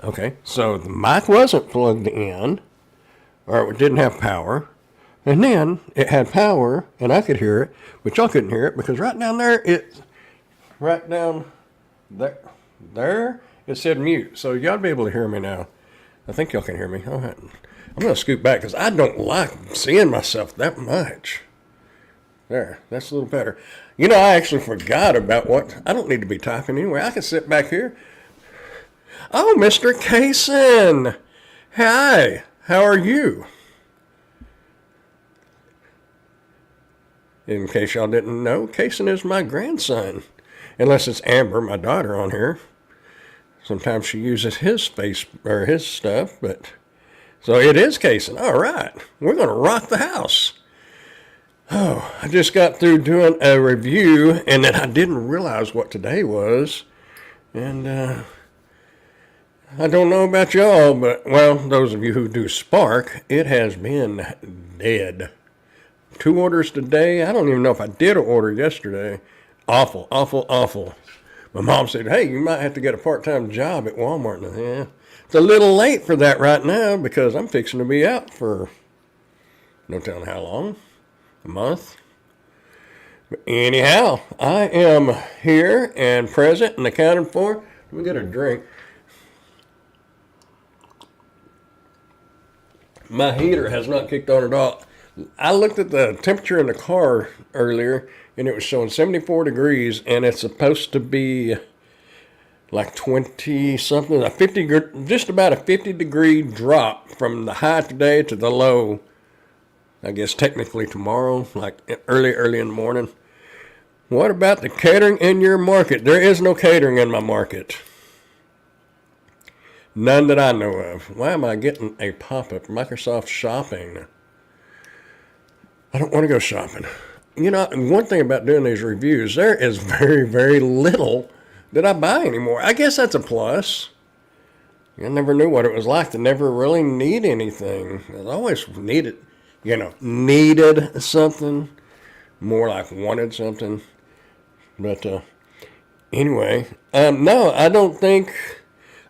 Okay, so the mic wasn't plugged in, or it didn't have power. And then it had power, and I could hear it, but y'all couldn't hear it because right down there, right down there, it said mute. So y'all be able to hear me now. I think y'all can hear me. All right. I'm going to scoot back because I don't like seeing myself that much. There, that's a little better. You know, I actually forgot about what. I don't need to be typing anyway. I can sit back here. Oh, Mr. Kaysen. Hi, how are you? In case y'all didn't know, Kaysen is my grandson. Unless it's Amber, my daughter, on here. Sometimes she uses his space or his stuff, but so it is Kaysen. All right, we're going to rock the house. Oh, I just got through doing a review, and then I didn't realize what today was. And I don't know about y'all, but, well, those of you who do Spark, it has been dead. 2 orders today. I don't even know if I did an order yesterday. Awful, awful, awful. My mom said, hey, you might have to get a part-time job at Walmart. Now, yeah, it's a little late for that right now because I'm fixing to be out for no telling how long. A month. But anyhow, I am here and present and accounted for. Let me get a drink. My heater has not kicked on at all. I looked at the temperature in the car earlier, and it was showing 74 degrees, and it's supposed to be like 20 something, just about a 50-degree drop from the high today to the low. I guess technically tomorrow, like early in the morning. What about the catering in your market? There is no catering in my market. None that I know of. Why am I getting a pop-up? Microsoft Shopping. I don't want to go shopping. You know, one thing about doing these reviews, there is very, very little that I buy anymore. I guess that's a plus. I never knew what it was like to never really need anything. I always needed something. More like wanted something. But anyway, no, I don't think.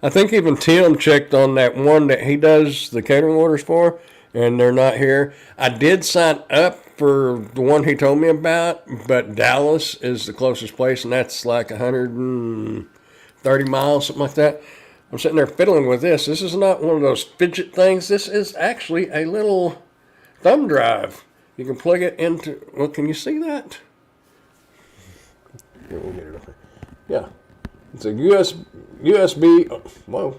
I think even Tim checked on that one that he does the catering orders for, and they're not here. I did sign up for the one he told me about, but Dallas is the closest place, and that's like 130 miles, something like that. I'm sitting there fiddling with this. This is not one of those fidget things. This is actually a little thumb drive. You can plug it into, well, can you see that? Here, we'll get it up there. Yeah. It's a USB, whoa.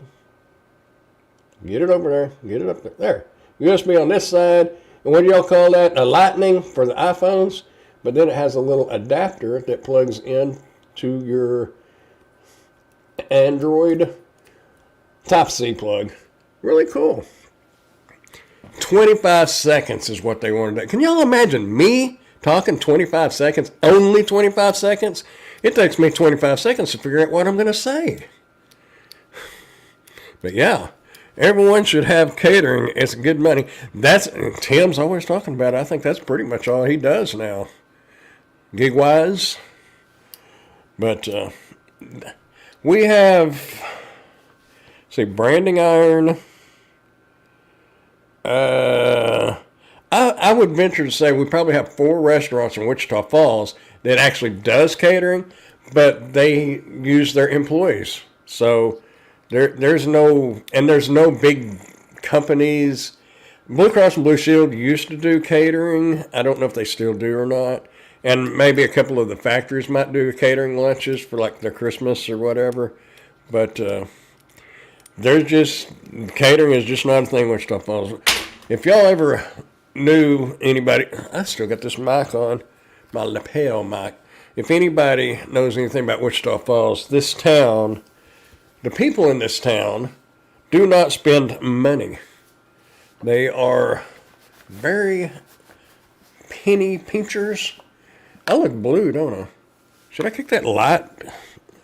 Get it over there. Get it up there. There. USB on this side. And what do y'all call that? A lightning for the iPhones. But then it has a little adapter that plugs in to your Android Type-C plug. Really cool. 25 seconds is what they wanted to. Can y'all imagine me talking 25 seconds? Only 25 seconds? It takes me 25 seconds to figure out what I'm going to say. But yeah, everyone should have catering. It's good money. That's Tim's always talking about it. I think that's pretty much all he does now, gig-wise. But we have, branding iron. I would venture to say we probably have 4 restaurants in Wichita Falls that actually does catering, but they use their employees. So there's no big companies. Blue Cross and Blue Shield used to do catering. I don't know if they still do or not. And maybe a couple of the factories might do catering lunches for like their Christmas or whatever. But catering is just not a thing in Wichita Falls. If y'all ever knew anybody, I still got this mic on, my lapel mic. If anybody knows anything about Wichita Falls, this town, the people in this town do not spend money. They are very penny pinchers. I look blue, don't I? Should I kick that light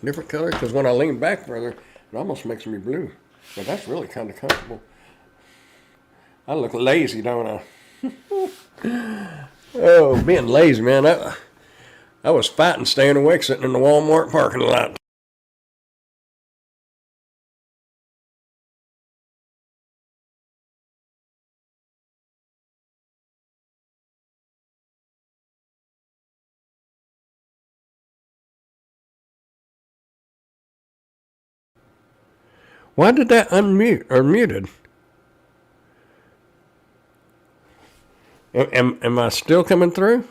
different color? Because when I lean back further, it almost makes me blue. But that's really kind of comfortable. I look lazy, don't I? Oh, being lazy, man. I was fighting staying awake sitting in the Walmart parking lot. Why did that unmute or muted? Am I still coming through?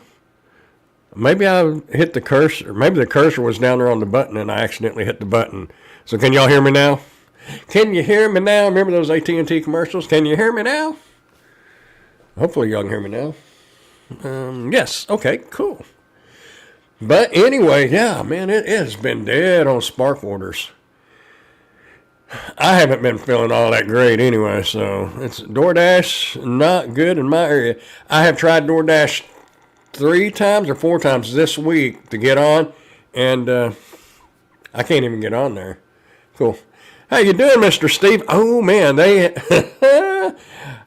Maybe I hit the cursor. Maybe the cursor was down there on the button and I accidentally hit the button. So can y'all hear me now? Can you hear me now? Remember those AT&T commercials? Can you hear me now? Hopefully y'all can hear me now. Yes. Okay, cool. But anyway, yeah, man, it has been dead on spark orders. I haven't been feeling all that great anyway, so it's DoorDash, not good in my area. I have tried DoorDash 3 times or 4 times this week to get on, and I can't even get on there. Cool. How you doing, Mr. Steve? Oh, man,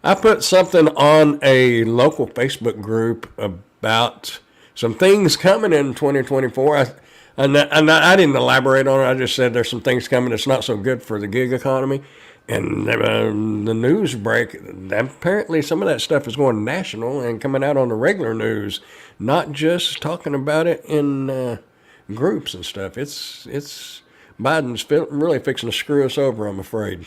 I put something on a local Facebook group about some things coming in 2024. I didn't elaborate on it. I just said there's some things coming that's not so good for the gig economy. And the news break, apparently some of that stuff is going national and coming out on the regular news, not just talking about it in groups and stuff. It's Biden's really fixing to screw us over, I'm afraid.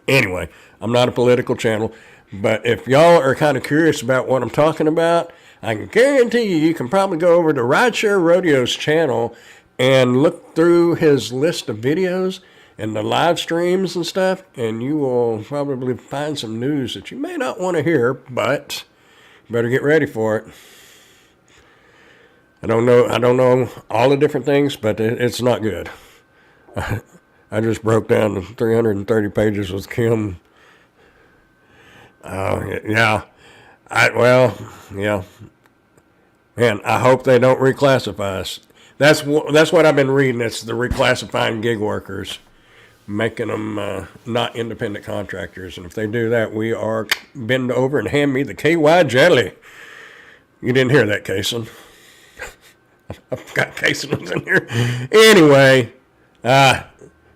Anyway, I'm not a political channel, but if y'all are kind of curious about what I'm talking about, I can guarantee you can probably go over to Rideshare Rodeo's channel and look through his list of videos and the live streams and stuff, and you will probably find some news that you may not want to hear, but you better get ready for it. I don't know all the different things, but it's not good. I just broke down the 330 pages with Kim. Yeah. Yeah. Man, I hope they don't reclassify us. That's what I've been reading. It's the reclassifying gig workers, making them not independent contractors. And if they do that, we are bend over and hand me the KY jelly. You didn't hear that, Kason. I've got Kason was in here. Anyway,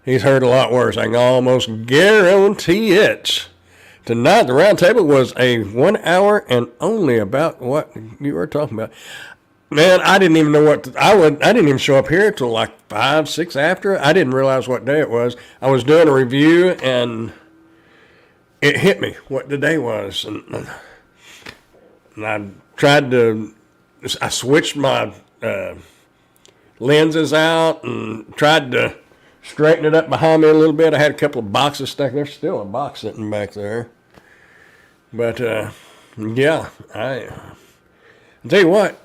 he's heard a lot worse. I can almost guarantee it. Tonight, the round table was a 1 hour and only about what you were talking about. Man, I didn't even know I didn't even show up here till like 5, 6 after. I didn't realize what day it was. I was doing a review and it hit me what the day was. And I switched my lenses out and tried to straighten it up behind me a little bit. I had a couple of boxes stuck. There's still a box sitting back there. But, yeah, I'll tell you what,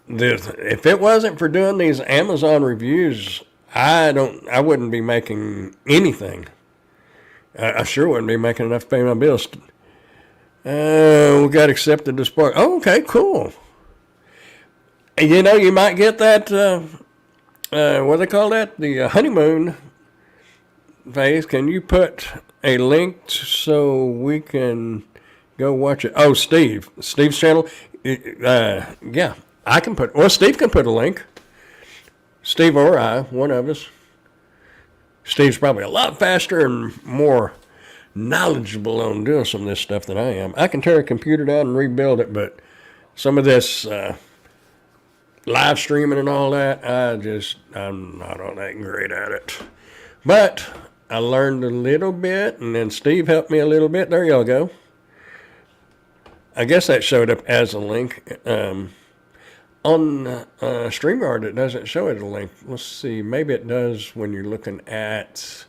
if it wasn't for doing these Amazon reviews, I wouldn't be making anything. I sure wouldn't be making enough to pay my bills. We got accepted to Spark. Oh, okay, cool. You know, you might get that, what do they call that? The honeymoon phase. Can you put a link so we can go watch it? Oh, Steve's channel. Yeah, Steve can put a link. Steve or I, one of us. Steve's probably a lot faster and more knowledgeable on doing some of this stuff than I am. I can tear a computer down and rebuild it, but some of this live streaming and all that, I'm not all that great at it. But I learned a little bit, and then Steve helped me a little bit. There y'all go. I guess that showed up as a link. On StreamYard, it doesn't show it a link. Let's see. Maybe it does when you're looking at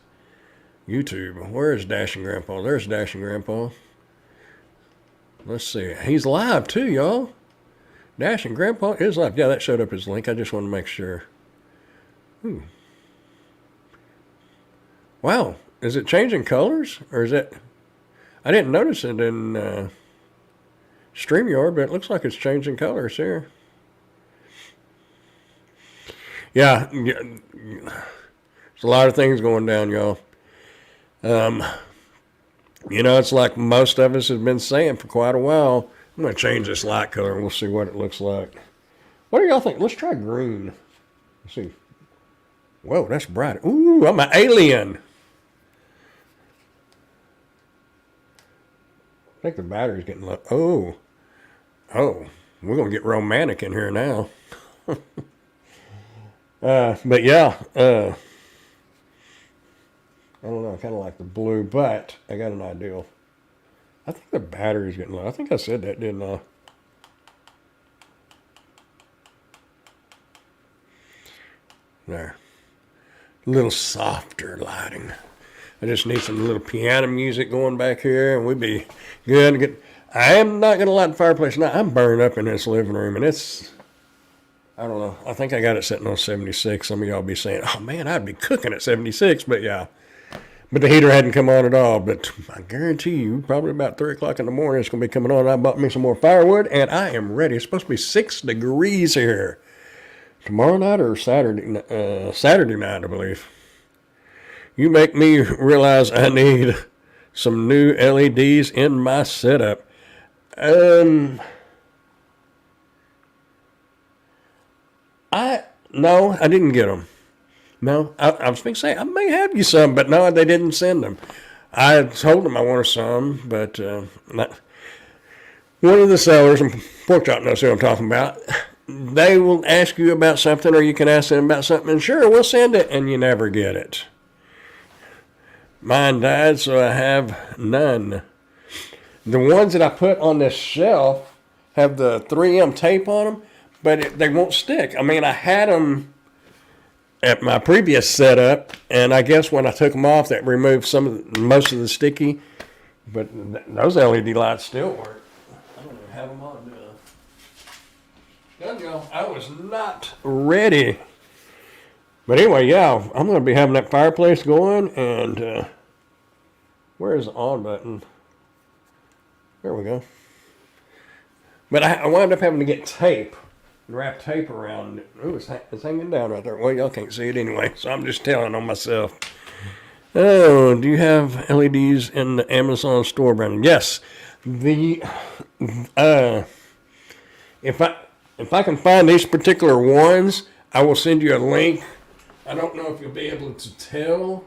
YouTube. Where is Dashing Grandpa? There's Dashing Grandpa. Let's see. He's live too, y'all. Dashing Grandpa is live. Yeah, that showed up as a link. I just want to make sure. Wow. Is it changing colors? Or is it... I didn't notice it in StreamYard, but it looks like it's changing colors here. Yeah. There's a lot of things going down, y'all. It's like most of us have been saying for quite a while. I'm going to change this light color and we'll see what it looks like. What do y'all think? Let's try green. Let's see. Whoa, that's bright. Ooh, I'm an alien. I think the battery's getting low. Oh, we're going to get romantic in here now. But yeah, I don't know, I kind of like the blue, but I got an ideal. I think the battery's getting low. I think I said that, didn't I? There. A little softer lighting. I just need some little piano music going back here, and we'd be good to get. I am not going to light the fireplace now. I'm burned up in this living room, and it's, I don't know. I think I got it sitting on 76. Some of y'all be saying, oh, man, I'd be cooking at 76, but yeah. But the heater hadn't come on at all. But I guarantee you, probably about 3 o'clock in the morning, it's going to be coming on. I bought me some more firewood, and I am ready. It's supposed to be 6 degrees here. Tomorrow night or Saturday night, I believe. You make me realize I need some new LEDs in my setup. No, I didn't get them. No, I was going to say I may have you some, but no, they didn't send them. I told them I wanted some, but one of the sellers, and Pork Chop knows who I'm talking about, they will ask you about something, or you can ask them about something, and sure, we'll send it, and you never get it. Mine died, so I have none. The ones that I put on this shelf have the 3M tape on them, but they won't stick. I mean, I had them at my previous setup, and I guess when I took them off, that removed most of the sticky. But those LED lights still work. I don't even have them on now. I was not ready. But anyway, yeah, I'm going to be having that fireplace going, and where's the on button? There we go. But I wound up having to get tape, wrap tape around it. Ooh, it's hanging down right there. Well, y'all can't see it anyway, so I'm just telling on myself. Oh, do you have LEDs in the Amazon store, Brandon? Yes. If I can find these particular ones, I will send you a link. I don't know if you'll be able to tell.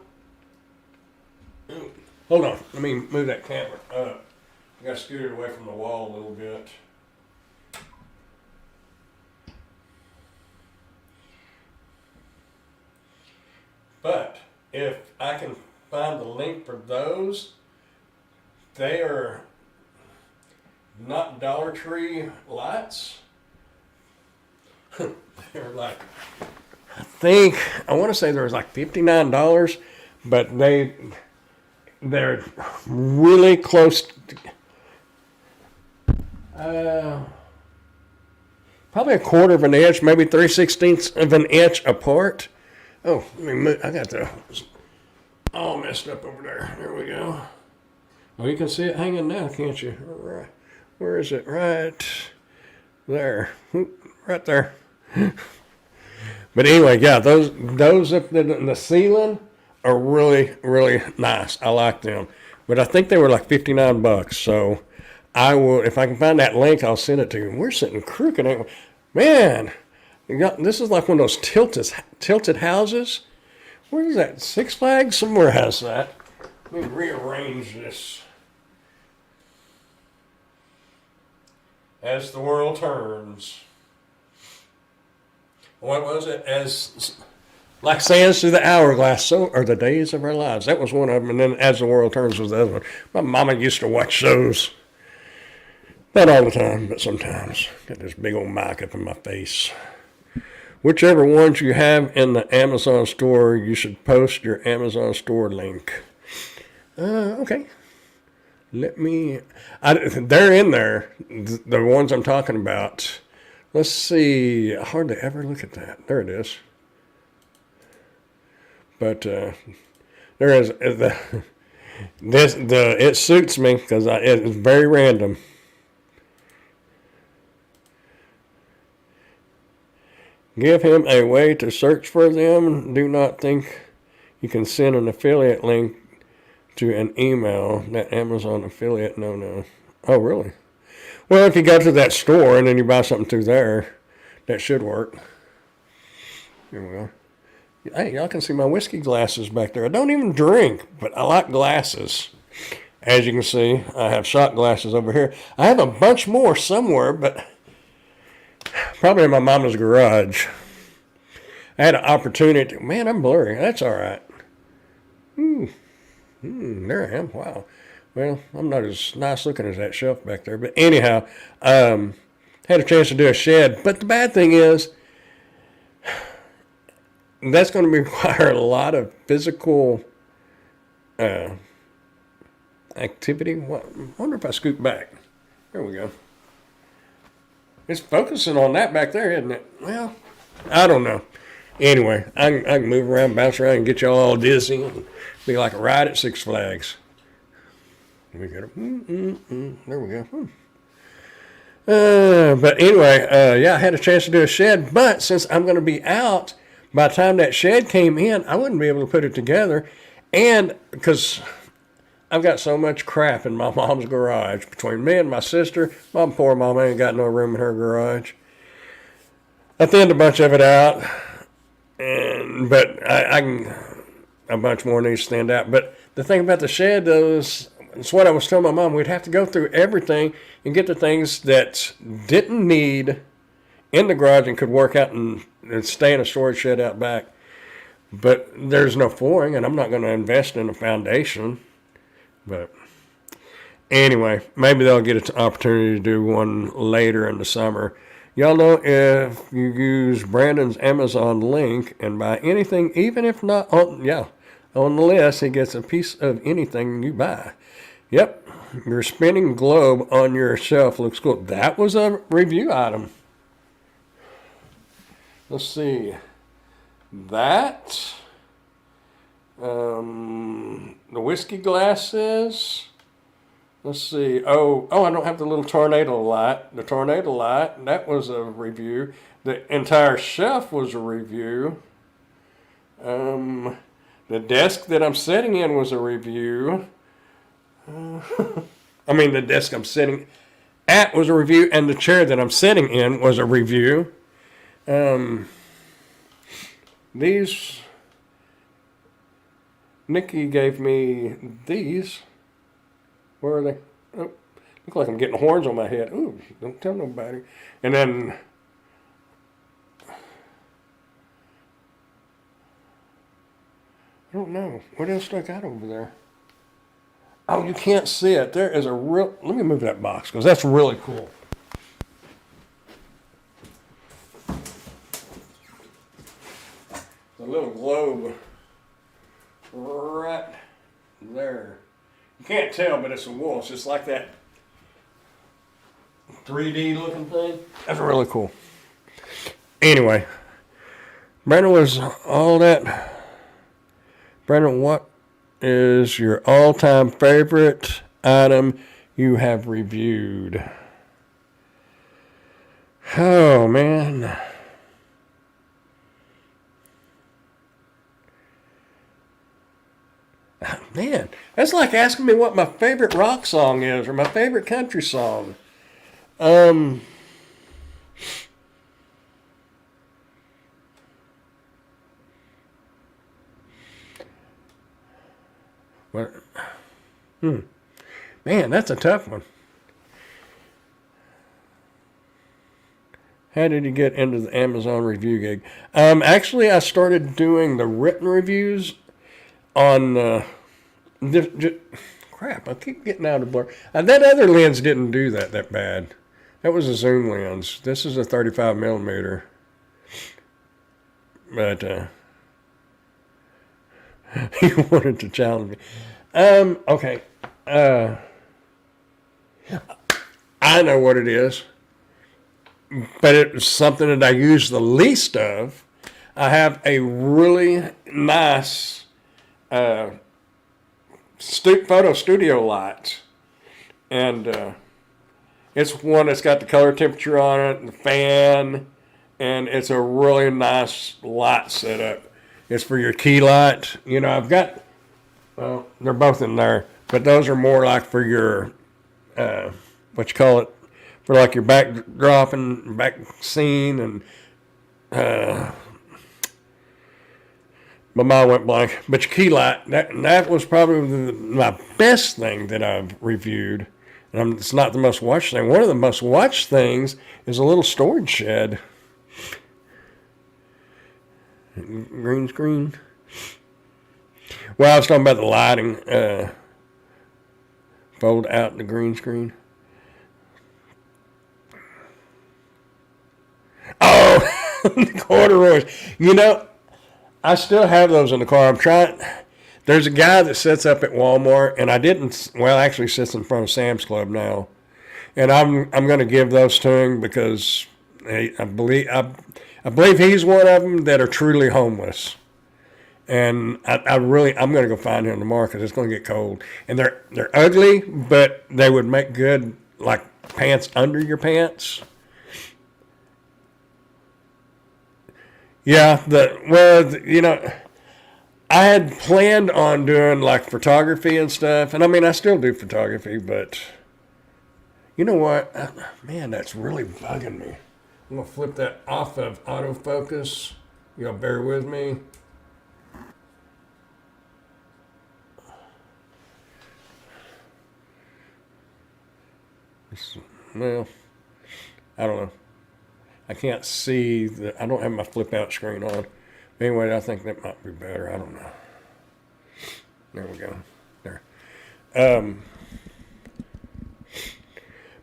Hold on. Let me move that camera up. I got scooted away from the wall a little bit. But if I can find the link for those, they are not Dollar Tree lights. They're like, I want to say there was like $59, but they're really close to, probably a quarter of an inch, maybe 3/16 of an inch apart. Oh, let me move. I got the all messed up over there. There we go. Oh, you can see it hanging now, can't you? All right. Where is it? Right there. Right there. But anyway, yeah, those up in the ceiling are really, really nice. I like them. But I think they were like $59. So I will, if I can find that link, I'll send it to you. We're sitting crooked, ain't we? Man, this is like one of those tilted houses. Where is that? Six Flags? Somewhere has that. Let me rearrange this. As the world turns. What was it? As like sands through the hourglass, so are the days of our lives. That was one of them. And then As the World Turns was the other one. My mama used to watch those. Not all the time, but sometimes. Got this big old mic up in my face. Whichever ones you have in the Amazon store, you should post your Amazon store link. Okay. They're in there, the ones I'm talking about. Let's see. I hardly ever look at that. There it is. But there is it suits me because it's very random. Give him a way to search for them. Do not think you can send an affiliate link to an email. That Amazon affiliate, no. Oh, really? Well, if you go to that store and then you buy something through there, that should work. Here we go. Hey, y'all can see my whiskey glasses back there. I don't even drink, but I like glasses. As you can see, I have shot glasses over here. I have a bunch more somewhere, but probably in my mama's garage. I had an opportunity. Man, I'm blurry. That's all right. There I am. Wow. Well, I'm not as nice looking as that shelf back there. But anyhow, had a chance to do a shed. But the bad thing is, that's going to require a lot of physical activity. I wonder if I scoot back. There we go. It's focusing on that back there, isn't it? Well, I don't know. Anyway, I can move around, bounce around, and get you all dizzy, and be like a ride at Six Flags. We got there we go. But anyway, yeah, I had a chance to do a shed, but since I'm going to be out, by the time that shed came in, I wouldn't be able to put it together, and because I've got so much crap in my mom's garage between me and my sister. My poor mom ain't got no room in her garage. I thinned a bunch of it out, but I can, a bunch more needs thinned out. But the thing about the shed, though, is it's what I was telling my mom. We'd have to go through everything and get the things that didn't need in the garage and could work out and stay in a storage shed out back. But there's no flooring, and I'm not going to invest in a foundation. But anyway, maybe they'll get an opportunity to do one later in the summer. Y'all know if you use Brandon's Amazon link and buy anything, even if not on the list, he gets a piece of anything you buy. Yep, your spinning globe on your shelf looks cool. That was a review item. Let's see. That. The whiskey glasses. Let's see. Oh, I don't have the little tornado light. The tornado light, that was a review. The entire shelf was a review. The desk that I'm sitting in was a review. The desk I'm sitting at was a review, and the chair that I'm sitting in was a review. These, Nikki gave me these. Where are they? Oh, look like I'm getting horns on my head. Ooh, don't tell nobody. And then I don't know. What else do I got over there? Oh, you can't see it. There is a real... Let me move that box because that's really cool. The little globe right there. You can't tell, but it's a wool. It's just like that 3D looking thing. That's really cool. Anyway, Brandon was all that. Brandon, what is your all-time favorite item you have reviewed? Oh, man. Man, that's like asking me what my favorite rock song is or my favorite country song. What? Man, that's a tough one. How did you get into the Amazon review gig? Actually, I started doing the written reviews on crap. I keep getting out of blur. That other lens didn't do that bad. That was a zoom lens. This is a 35 millimeter. But he wanted to challenge me. Okay. I know what it is, but it's something that I use the least of. I have a really nice photo studio light, and it's one that's got the color temperature on it, the fan, and it's a really nice light setup. It's for your key light. I've got, well, they're both in there, but those are more like for your, what you call it, for like your backdrop and back scene, and my mind went blank. But your key light, that was probably my best thing that I've reviewed. And it's not the most watched thing. One of the most watched things is a little storage shed. Green screen. Well, I was talking about the lighting. Fold out the green screen. Oh, the corduroys. You know, I still have those in the car. I'm trying. There's a guy that sits up at Walmart, and I didn't. Well, actually, sits in front of Sam's Club now, and I'm going to give those to him because I believe he's one of them that are truly homeless. And I'm going to go find him tomorrow because it's going to get cold. And they're ugly, but they would make good like pants under your pants. Yeah, I had planned on doing like photography and stuff, and I mean I still do photography, but you know what, man, that's really bugging me. I'm gonna flip that off of autofocus. Y'all bear with me. Well, I don't know. I can't see I don't have my flip out screen on. Anyway, I think that might be better. I don't know. There we go. There.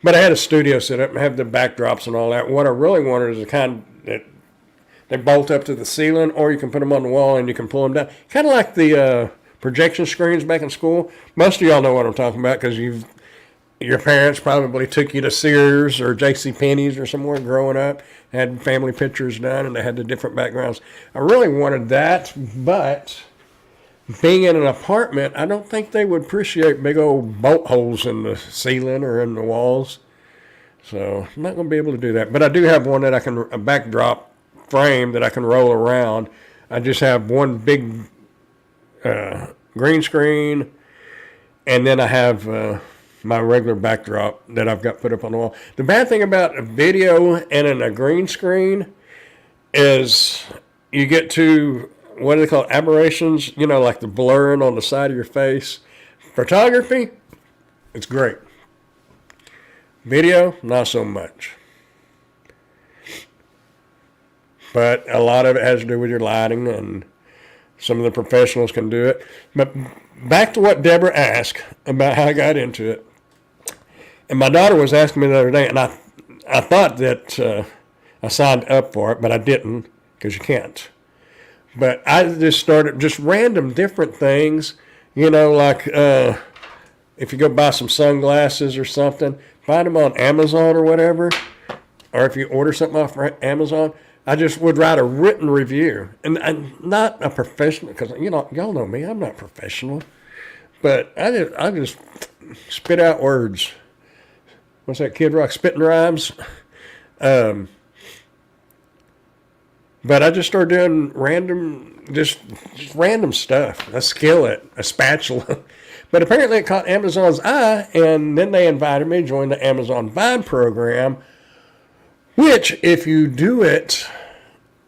But I had a studio set up and have the backdrops and all that. What I really wanted is the kind that they bolt up to the ceiling, or you can put them on the wall and you can pull them down. Kind of like the projection screens back in school. Most of y'all know what I'm talking about because your parents probably took you to Sears or J.C. Penney's or somewhere growing up, had family pictures done, and they had the different backgrounds. I really wanted that, but being in an apartment, I don't think they would appreciate big old bolt holes in the ceiling or in the walls. So I'm not going to be able to do that. But I do have one that a backdrop frame that I can roll around. I just have one big green screen, and then I have my regular backdrop that I've got put up on the wall. The bad thing about a video and in a green screen is you get to, what do they call it, aberrations, like the blurring on the side of your face. Photography, it's great. Video, not so much. But a lot of it has to do with your lighting, and some of the professionals can do it. But back to what Deborah asked about how I got into it. And my daughter was asking me the other day, and I thought that I signed up for it, but I didn't because you can't. But I just started just random different things, like if you go buy some sunglasses or something, find them on Amazon or whatever, or if you order something off Amazon, I just would write a written review. And I'm not a professional, because, y'all know me, I'm not professional. But I just spit out words. What's that, Kid Rock, spitting rhymes? But I just started doing random stuff. A skillet, a spatula. But apparently it caught Amazon's eye, and then they invited me to join the Amazon Vine program, which, if you do it,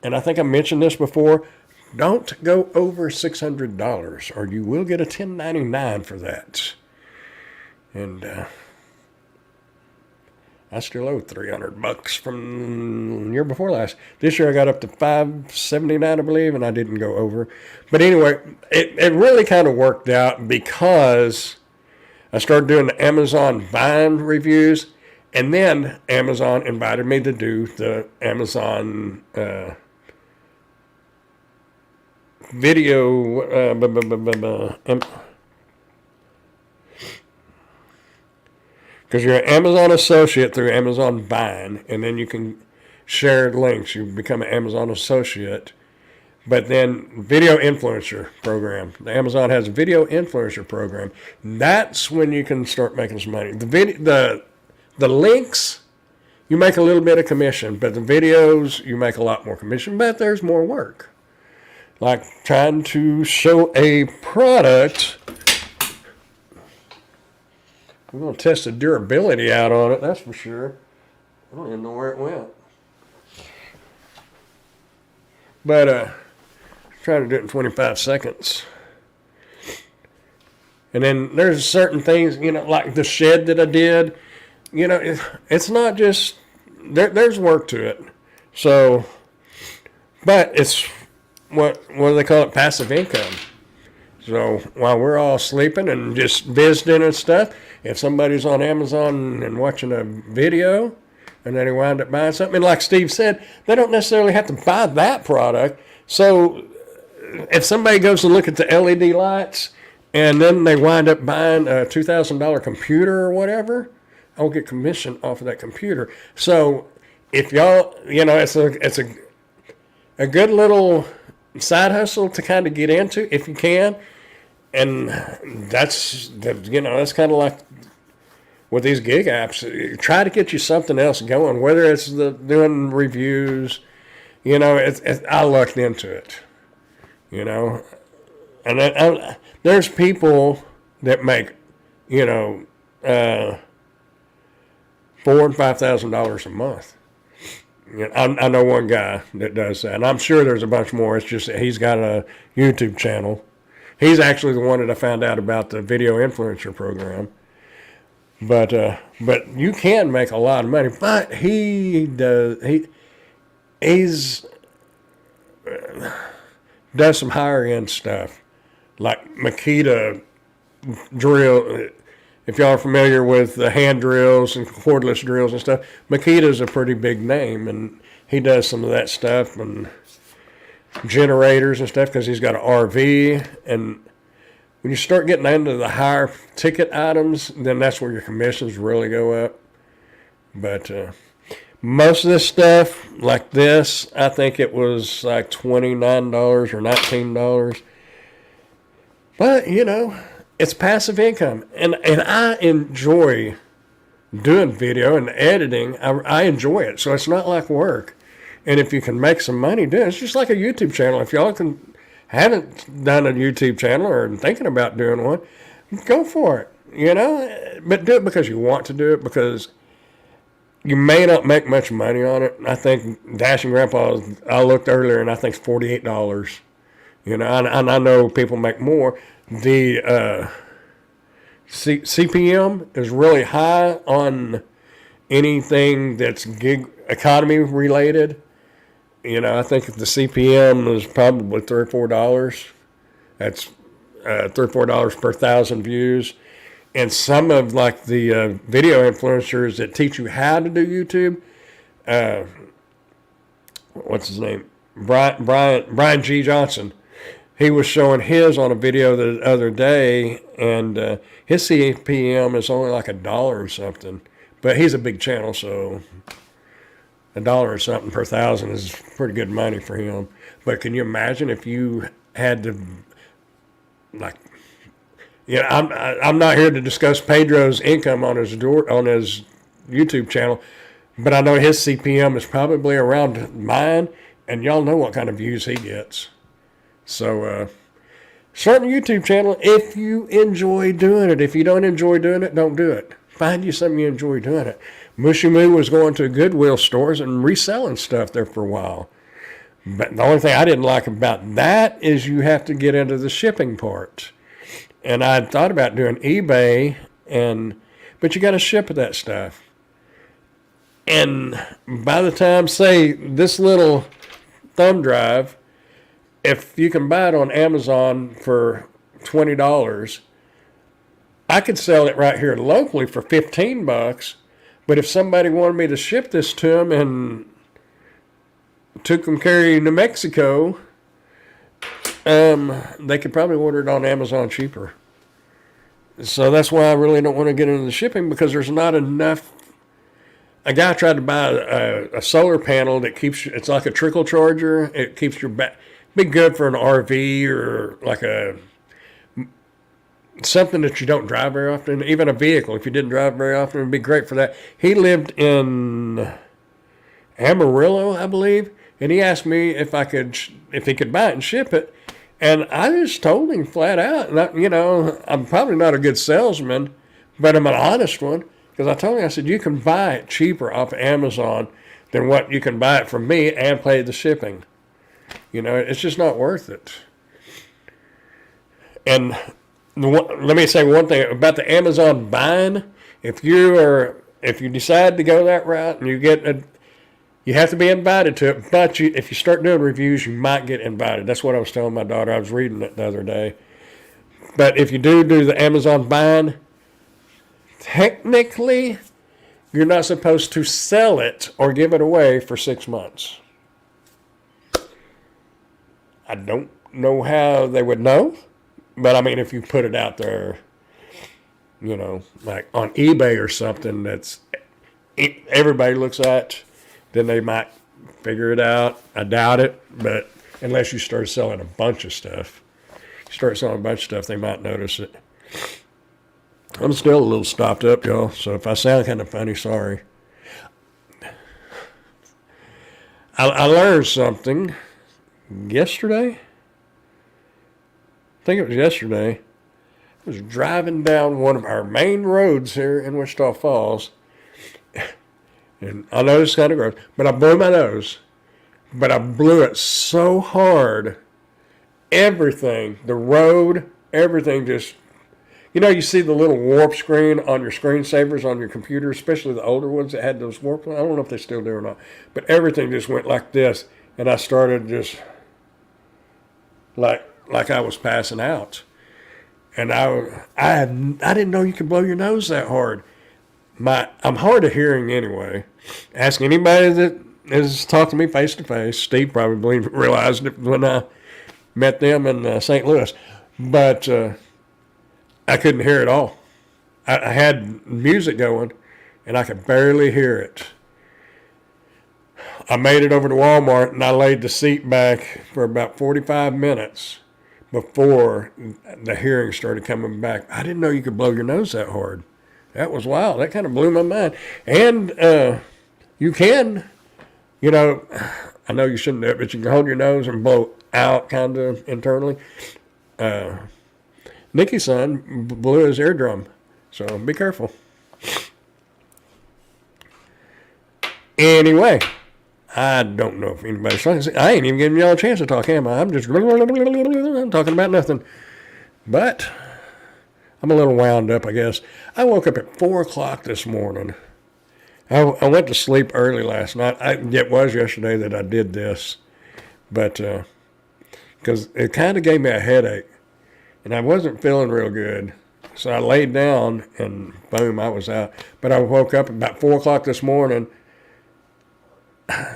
and I think I mentioned this before, don't go over $600, or you will get a 1099 for that. And I still owe $300 from the year before last. This year I got up to $579, I believe, and I didn't go over. But anyway, it really kind of worked out because I started doing the Amazon Vine reviews, and then Amazon invited me to do the Amazon video because you're an Amazon associate through Amazon Vine, and then you can share links. You become an Amazon associate. But then video influencer program. Amazon has a video influencer program. That's when you can start making some money. The links, you make a little bit of commission, but the videos, you make a lot more commission, but there's more work. Like trying to show a product. We're going to test the durability out on it, that's for sure. I don't even know where it went. But try to do it in 25 seconds. And then there's certain things, like the shed that I did. It's not just, there's work to it. So, but it's, what do they call it? Passive income. So while we're all sleeping and just visiting and stuff, if somebody's on Amazon and watching a video and then they wind up buying something, and like Steve said, they don't necessarily have to buy that product. So if somebody goes to look at the LED lights and then they wind up buying a $2,000 computer or whatever, I'll get commission off of that computer. So if y'all, it's a good little side hustle to kind of get into if you can. And that's kind of like with these gig apps. Try to get you something else going, whether it's doing reviews. I looked into it. And there's people that make, $4,000 and $5,000 a month. I know one guy that does that, and I'm sure there's a bunch more. It's just that he's got a YouTube channel. He's actually the one that I found out about the video influencer program. But you can make a lot of money. But he's does some higher end stuff, like Makita drill. If y'all are familiar with the hand drills and cordless drills and stuff, Makita's a pretty big name, and he does some of that stuff and generators and stuff because he's got an RV. And when you start getting into the higher ticket items, then that's where your commissions really go up. But most of this stuff, like this, I think it was like $29 or $19. But, it's passive income. And I enjoy doing video and editing. I enjoy it. So it's not like work. And if you can make some money doing it, it's just like a YouTube channel. If y'all haven't done a YouTube channel or thinking about doing one, go for it, But do it because you want to do it, because you may not make much money on it. I think Dashing Grandpa, I looked earlier, and I think it's $48. And I know people make more. The CPM is really high on anything that's gig economy related. I think the CPM is probably $3 or $4. That's $3 or $4 per 1,000 views. And some of like the video influencers that teach you how to do YouTube, what's his name? Brian G. Johnson. He was showing his on a video the other day, and his CPM is only like $1 or something. But he's a big channel, so $1 or something per 1,000 is pretty good money for him. But can you imagine if you had to, I'm not here to discuss Pedro's income on his YouTube channel, but I know his CPM is probably around mine, and y'all know what kind of views he gets. So, start a YouTube channel if you enjoy doing it. If you don't enjoy doing it, don't do it. Find you something you enjoy doing it. Mushy Moo was going to Goodwill stores and reselling stuff there for a while. But the only thing I didn't like about that is you have to get into the shipping part. And I thought about doing eBay, but you got to ship that stuff. And by the time, say, this little thumb drive, if you can buy it on Amazon for $20, I could sell it right here locally for $15. But if somebody wanted me to ship this to them and took them carry New Mexico, they could probably order it on Amazon cheaper. So that's why I really don't want to get into the shipping, because there's not enough. A guy tried to buy a solar panel that it's like a trickle charger. It keeps your back. Be good for an RV or like something that you don't drive very often. Even a vehicle, if you didn't drive very often, it'd be great for that. He lived in Amarillo, I believe, and he asked me if he could buy it and ship it. And I just told him flat out, I'm probably not a good salesman, but I'm an honest one, because I told him, I said, you can buy it cheaper off of Amazon than what you can buy it from me and pay the shipping. It's just not worth it. And let me say one thing about the Amazon buying. If you decide to go that route and you have to be invited to it, but if you start doing reviews, you might get invited. That's what I was telling my daughter. I was reading it the other day. But if you do the Amazon buying, technically, you're not supposed to sell it or give it away for 6 months. I don't know how they would know, but I mean, if you put it out there, like on eBay or something that's everybody looks at, then they might figure it out. I doubt it, but unless you start selling a bunch of stuff, they might notice it. I'm still a little stopped up, y'all, so if I sound kind of funny, sorry. I learned something yesterday. I think it was yesterday. I was driving down one of our main roads here in Wichita Falls, and I know it's kind of gross, but I blew my nose. But I blew it so hard, everything, the road, everything just, you see the little warp screen on your screensavers on your computer, especially the older ones that had those warp. I don't know if they still do or not, but everything just went like this, and I started just like I was passing out. And I didn't know you could blow your nose that hard. I'm hard of hearing anyway. Ask anybody that has talked to me face to face. Steve probably realized it when I met them in St. Louis. But I couldn't hear it all. I had music going, and I could barely hear it. I made it over to Walmart, and I laid the seat back for about 45 minutes before the hearing started coming back. I didn't know you could blow your nose that hard. That was wild. That kind of blew my mind. And you can, I know you shouldn't do it, but you can hold your nose and blow out kind of internally. Nikki's son blew his eardrum, so be careful. Anyway, I don't know if anybody's talking. I ain't even giving y'all a chance to talk, am I? I'm just talking about nothing. But I'm a little wound up, I guess. I woke up at 4 o'clock this morning. I went to sleep early last night. It was yesterday that I did this, but because it kind of gave me a headache, and I wasn't feeling real good. So I laid down, and boom, I was out. But I woke up about 4 o'clock this morning.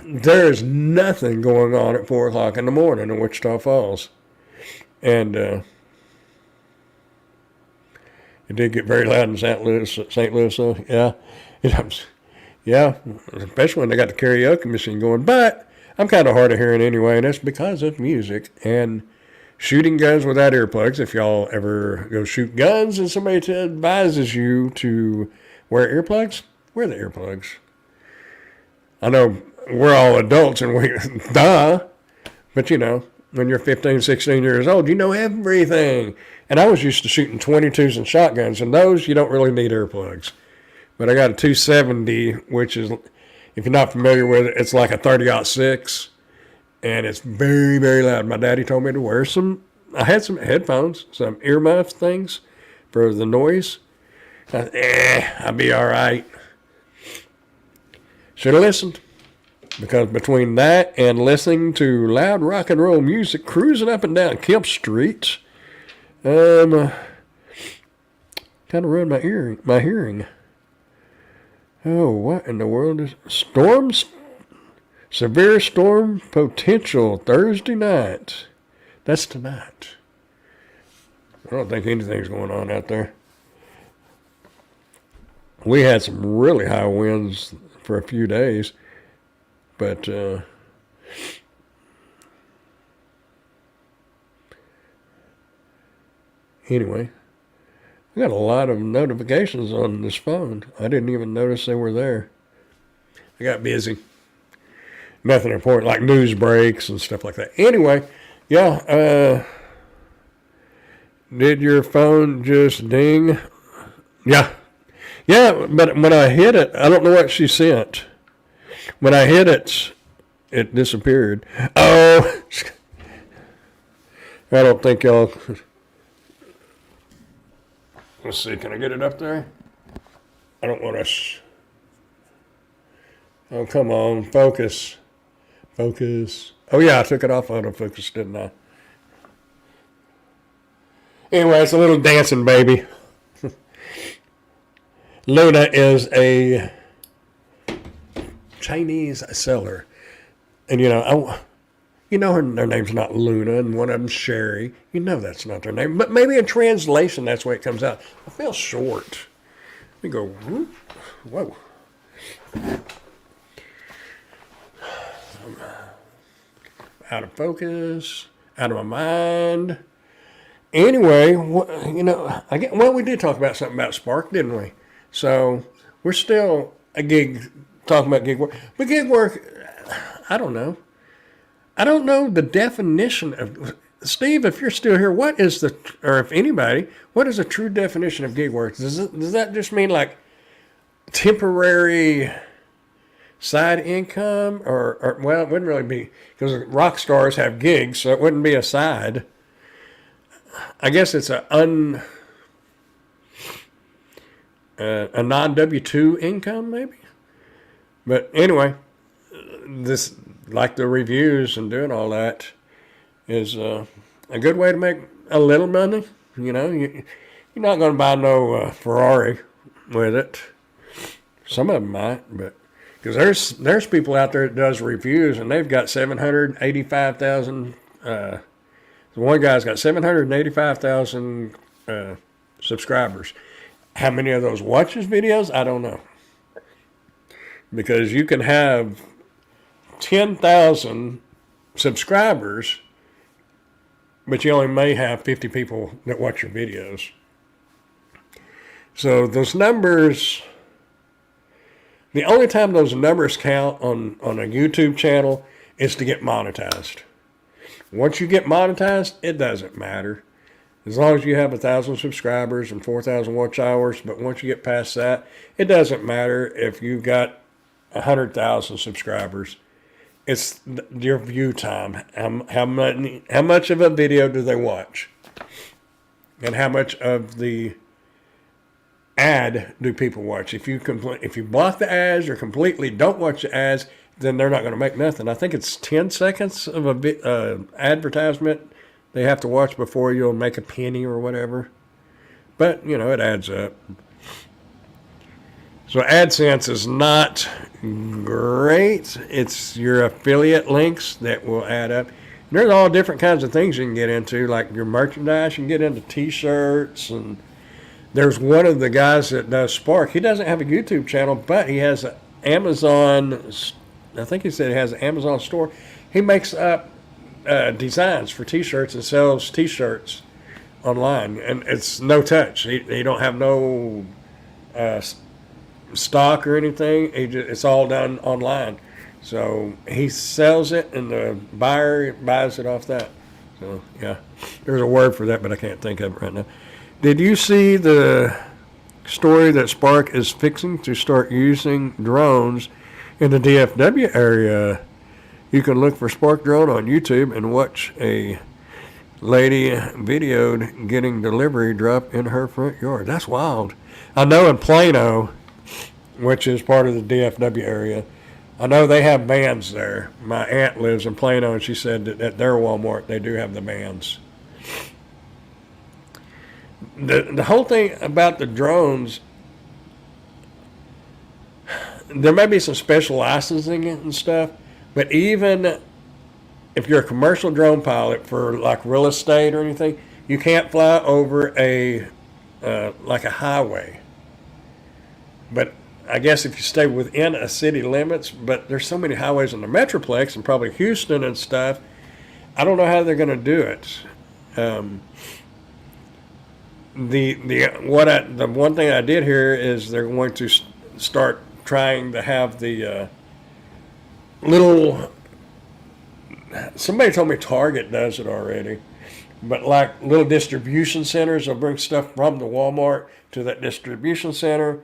There is nothing going on at 4 o'clock in the morning in Wichita Falls. And it did get very loud in St. Louis, so yeah. Yeah, especially when they got the karaoke machine going. But I'm kind of hard of hearing anyway, and that's because of music and shooting guns without earplugs. If y'all ever go shoot guns and somebody advises you to wear earplugs, wear the earplugs. I know we're all adults and but when you're 15, 16 years old, you know everything. And I was used to shooting 22s and shotguns, and those you don't really need earplugs. But I got a 270, which is, if you're not familiar with it, it's like a 30-06, and it's very, very loud. My daddy told me to wear I had some headphones, some earmuff things for the noise. I'll be all right. Should have listened. Because between that and listening to loud rock and roll music cruising up and down Kemp Street, kind of ruined my hearing. Oh, what in the world is storms? Severe storm potential Thursday night. That's tonight. I don't think anything's going on out there. We had some really high winds for a few days, but anyway, I got a lot of notifications on this phone. I didn't even notice they were there. I got busy. Nothing important, like news breaks and stuff like that. Anyway, yeah, did your phone just ding? Yeah. Yeah, but when I hit it, I don't know what she sent. When I hit it, it disappeared. Oh, I don't think y'all... Let's see, can I get it up there? I don't want to... Oh, come on, focus. Focus. Oh, yeah, I took it off autofocus, didn't I? Anyway, it's a little dancing baby. Luna is a Chinese seller. And, their name's not Luna, and one of them's Sherry. You know that's not their name. But maybe in translation, that's the way it comes out. I feel short. Let me go, whoop. Whoa. Out of focus, out of my mind. Anyway, we did talk about something about Spark, didn't we? So we're still talking about gig work. But gig work, I don't know. I don't know the definition of, Steve, if you're still here, or if anybody, what is a true definition of gig work? Does that just mean like temporary side income, or well, it wouldn't really be, because rock stars have gigs, so it wouldn't be a side. I guess it's a non-W-2 income, maybe. But anyway, this, like the reviews and doing all that, is a good way to make a little money. You're not going to buy no Ferrari with it. Some of them might, but because there's people out there that does reviews and they've got 785,000. One guy's got 785,000 subscribers. How many of those watch his videos? I don't know. Because you can have 10,000 subscribers, but you only may have 50 people that watch your videos. So those numbers, the only time those numbers count on a YouTube channel is to get monetized. Once you get monetized, it doesn't matter. As long as you have 1,000 subscribers and 4,000 watch hours, but once you get past that, it doesn't matter if you've got 100,000 subscribers. It's your view time. How much of a video do they watch? And how much of the ad do people watch? If you block the ads or completely don't watch the ads, then they're not going to make nothing. I think it's 10 seconds of a advertisement they have to watch before you'll make a penny or whatever. But, it adds up. So AdSense is not great. It's your affiliate links that will add up. And there's all different kinds of things you can get into, like your merchandise. You can get into T-shirts, and there's one of the guys that does Spark. He doesn't have a YouTube channel, but he has an Amazon. I think he said he has an Amazon store. He makes up designs for T-shirts and sells T-shirts online, and it's no touch. He don't have no stock or anything. It's all done online. So he sells it, and the buyer buys it off that. So yeah, there's a word for that, but I can't think of it right now. Did you see the story that Spark is fixing to start using drones in the DFW area? You can look for Spark Drone on YouTube and watch a lady videoed getting delivery dropped in her front yard. That's wild. I know in Plano, which is part of the DFW area, I know they have vans there. My aunt lives in Plano, and she said that at their Walmart they do have the vans. The whole thing about the drones, there may be some special licensing and stuff, but even if you're a commercial drone pilot for like real estate or anything, you can't fly over like a highway. But I guess if you stay within a city limits, but there's so many highways in the Metroplex and probably Houston and stuff, I don't know how they're going to do it. The one thing I did hear is they're going to start trying to have the little. Somebody told me Target does it already, but like little distribution centers will bring stuff from the Walmart to that distribution center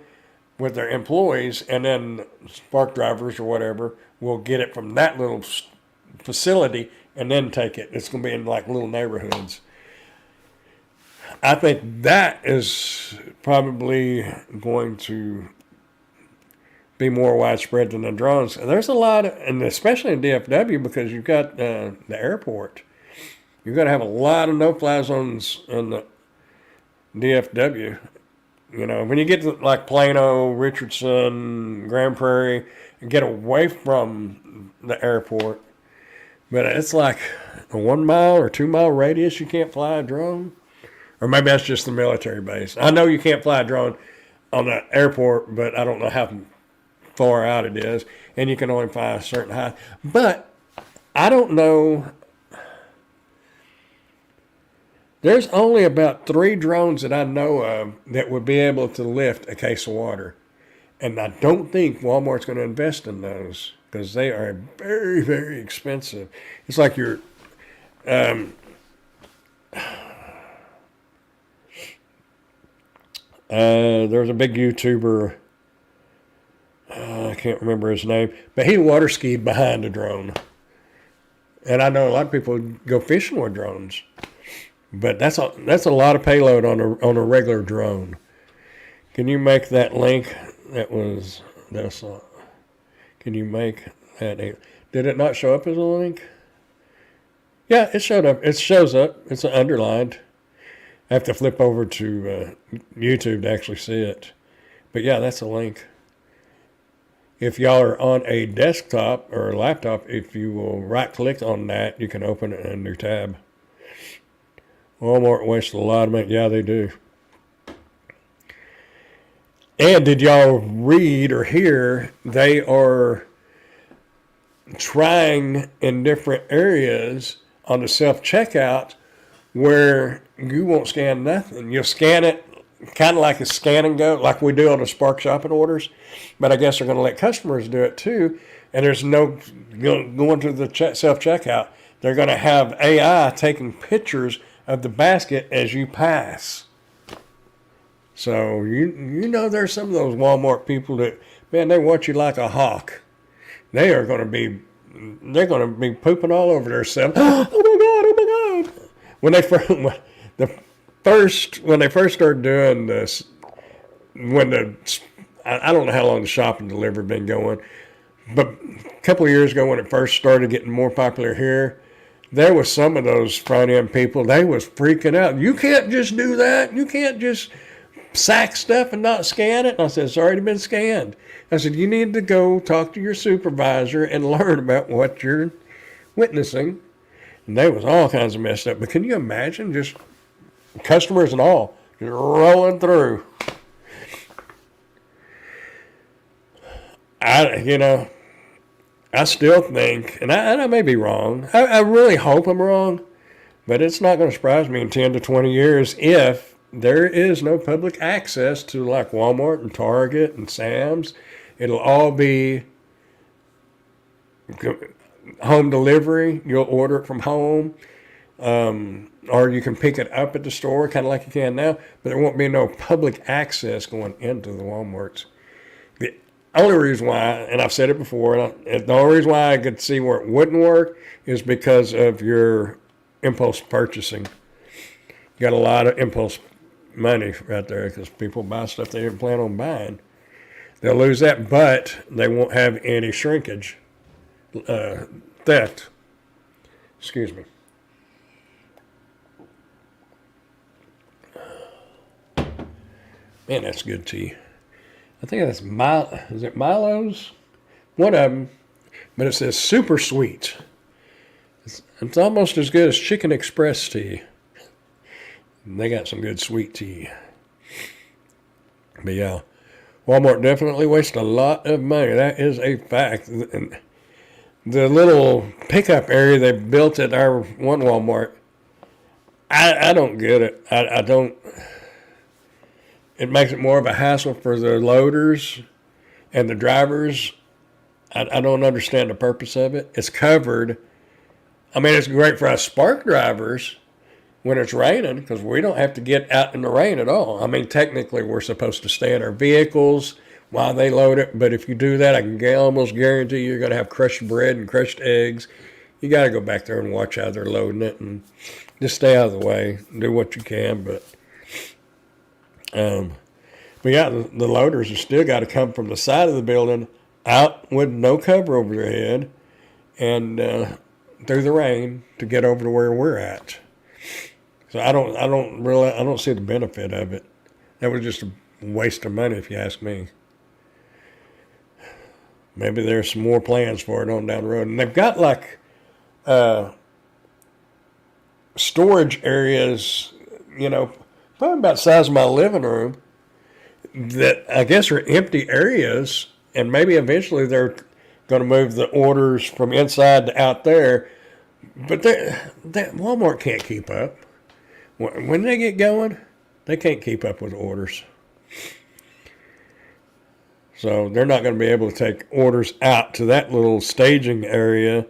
with their employees, and then Spark drivers or whatever will get it from that little facility and then take it. It's going to be in like little neighborhoods. I think that is probably going to be more widespread than the drones. There's a lot, and especially in DFW, because you've got the airport. You're going to have a lot of no-fly zones in the DFW. You know, when you get to like Plano, Richardson, Grand Prairie, and get away from the airport, but it's like a 1 mile or 2 mile radius you can't fly a drone. Or maybe that's just the military base. I know you can't fly a drone on the airport, but I don't know how far out it is. And you can only fly a certain height. But I don't know. There's only about 3 drones that I know of that would be able to lift a case of water. And I don't think Walmart's going to invest in those because they are very, very expensive. It's like you're. There's a big YouTuber. I can't remember his name, but he water skied behind a drone. And I know a lot of people go fishing with drones. But that's a lot of payload on a regular drone. Can you make that link? Can you make that? Did it not show up as a link? Yeah, it showed up. It shows up. It's underlined. I have to flip over to YouTube to actually see it. But yeah, that's a link. If y'all are on a desktop or a laptop, if you will right click on that, you can open it in a new tab. Walmart wastes a lot of money. Yeah, they do. And did y'all read or hear they are trying in different areas on the self-checkout where you won't scan nothing. You'll scan it kind of like a scan and go, like we do on the Spark shopping orders. But I guess they're going to let customers do it too. And there's no going to the self-checkout. They're going to have AI taking pictures of the basket as you pass. So you know there's some of those Walmart people that, man, they watch you like a hawk. They're going to be pooping all over themselves. Oh my God. When they first started doing this, I don't know how long the shop and delivery been going, but a couple of years ago when it first started getting more popular here, there was some of those front end people, they was freaking out. You can't just do that. You can't just sack stuff and not scan it. And I said, it's already been scanned. I said, you need to go talk to your supervisor and learn about what you're witnessing. And they was all kinds of messed up. But can you imagine just customers and all just rolling through? I still think, and I may be wrong. I really hope I'm wrong, but it's not going to surprise me in 10 to 20 years if there is no public access to like Walmart and Target and Sam's. It'll all be home delivery. You'll order it from home, or you can pick it up at the store, kind of like you can now, but there won't be no public access going into the Walmarts. The only reason why, and I've said it before, the only reason why I could see where it wouldn't work is because of your impulse purchasing. You got a lot of impulse money right there because people buy stuff they didn't plan on buying. They'll lose that, but they won't have any shrinkage, theft. Excuse me. Man, that's good tea. I think that's is it Milo's? One of them, but it says super sweet. It's almost as good as Chicken Express tea. And they got some good sweet tea. But yeah, Walmart definitely wastes a lot of money. That is a fact. And the little pickup area they built at our one Walmart, I don't get it. I don't. It makes it more of a hassle for the loaders and the drivers. I don't understand the purpose of it. It's covered. I mean, it's great for us Spark drivers when it's raining because we don't have to get out in the rain at all. I mean, technically, we're supposed to stay in our vehicles while they load it. But if you do that, I can almost guarantee you're going to have crushed bread and crushed eggs. You got to go back there and watch how they're loading it and just stay out of the way. Do what you can, but yeah, the loaders have still got to come from the side of the building out with no cover over their head and through the rain to get over to where we're at. So I don't see the benefit of it. That was just a waste of money, if you ask me. Maybe there's some more plans for it on down the road, and they've got like storage areas, probably about the size of my living room, that I guess are empty areas, and maybe eventually they're going to move the orders from inside to out there. But that Walmart can't keep up. When they get going, they can't keep up with orders. So they're not going to be able to take orders out to that little staging area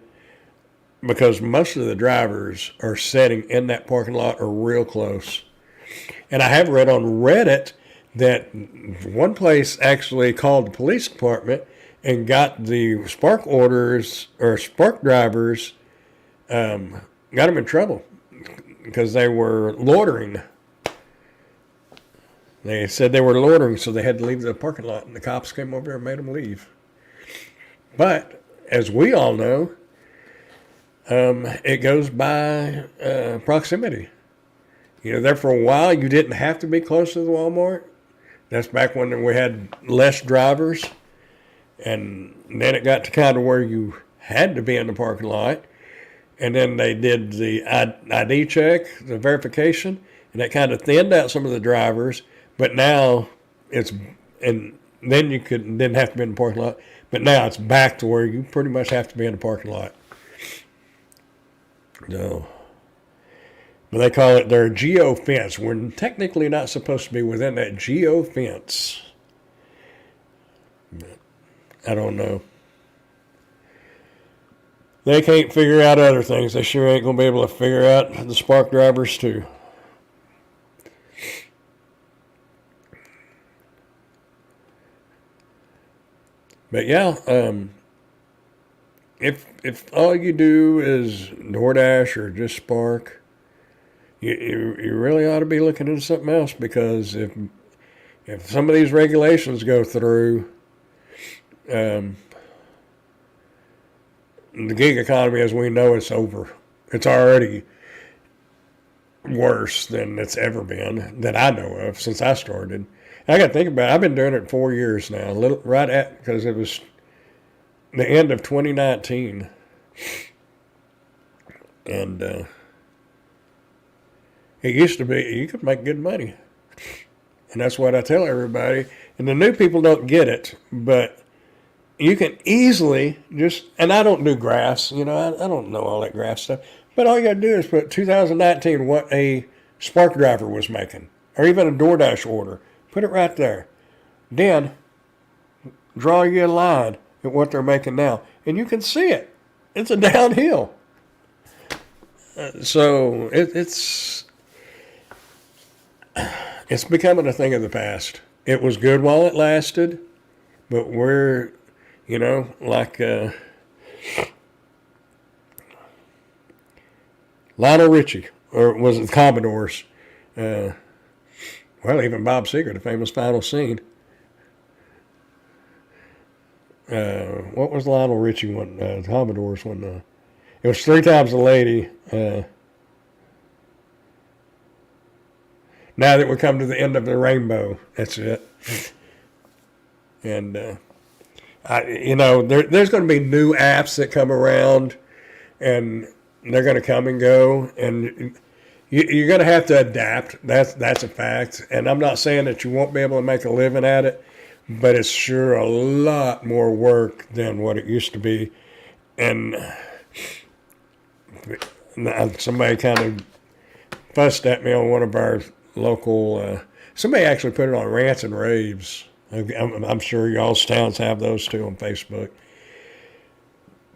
because most of the drivers are sitting in that parking lot or real close. And I have read on Reddit that one place actually called the police department and got the Spark orders or Spark drivers, got them in trouble because they were loitering. They said they were loitering, so they had to leave the parking lot, and the cops came over and made them leave. But as we all know, it goes by proximity. There for a while, you didn't have to be close to the Walmart. That's back when we had less drivers. And then it got to kind of where you had to be in the parking lot. And then they did the ID check, the verification, and that kind of thinned out some of the drivers. But now and then you didn't have to be in the parking lot. But now it's back to where you pretty much have to be in the parking lot. No. But they call it their geo fence. We're technically not supposed to be within that geo fence. But I don't know. They can't figure out other things. They sure ain't going to be able to figure out the Spark drivers too. But yeah, if all you do is DoorDash or just Spark, you really ought to be looking into something else, because if some of these regulations go through, the gig economy as we know it's over. It's already worse than it's ever been that I know of since I started. I got to think about it. I've been doing it 4 years now, because it was the end of 2019. And it used to be, you could make good money. And that's what I tell everybody. And the new people don't get it, but you can easily and I don't do graphs, I don't know all that graph stuff, but all you got to do is put 2019, what a Spark driver was making, or even a DoorDash order. Put it right there. Then draw you a line at what they're making now, and you can see it. It's a downhill. So it's becoming a thing of the past. It was good while it lasted, but we're, like Lionel Richie, or was it the Commodores? Well, even Bob Seger, the famous Final Scene. What was Lionel Richie one? The Commodores one. It was 3 Times a Lady. Now that we come to the end of the rainbow, that's it. And there's going to be new apps that come around, and they're going to come and go, and you're going to have to adapt. That's a fact. And I'm not saying that you won't be able to make a living at it, but it's sure a lot more work than what it used to be. And somebody kind of fussed at me on one of our local, somebody actually put it on Rants and Raves. I'm sure y'all's towns have those too on Facebook.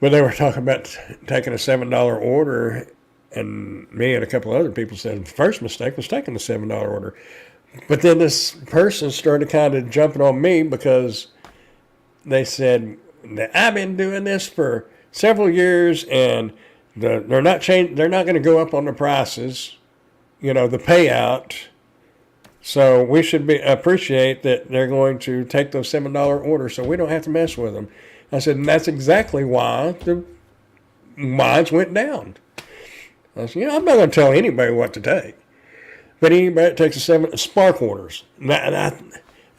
But they were talking about taking a $7 order, and me and a couple of other people said the first mistake was taking the $7 order. But then this person started kind of jumping on me because they said that I've been doing this for several years, and they're not going to go up on the prices, the payout. So we should appreciate that they're going to take those $7 orders, so we don't have to mess with them. I said, and that's exactly why the mines went down. I said, I'm not going to tell anybody what to take. But anybody that takes Spark orders. Now,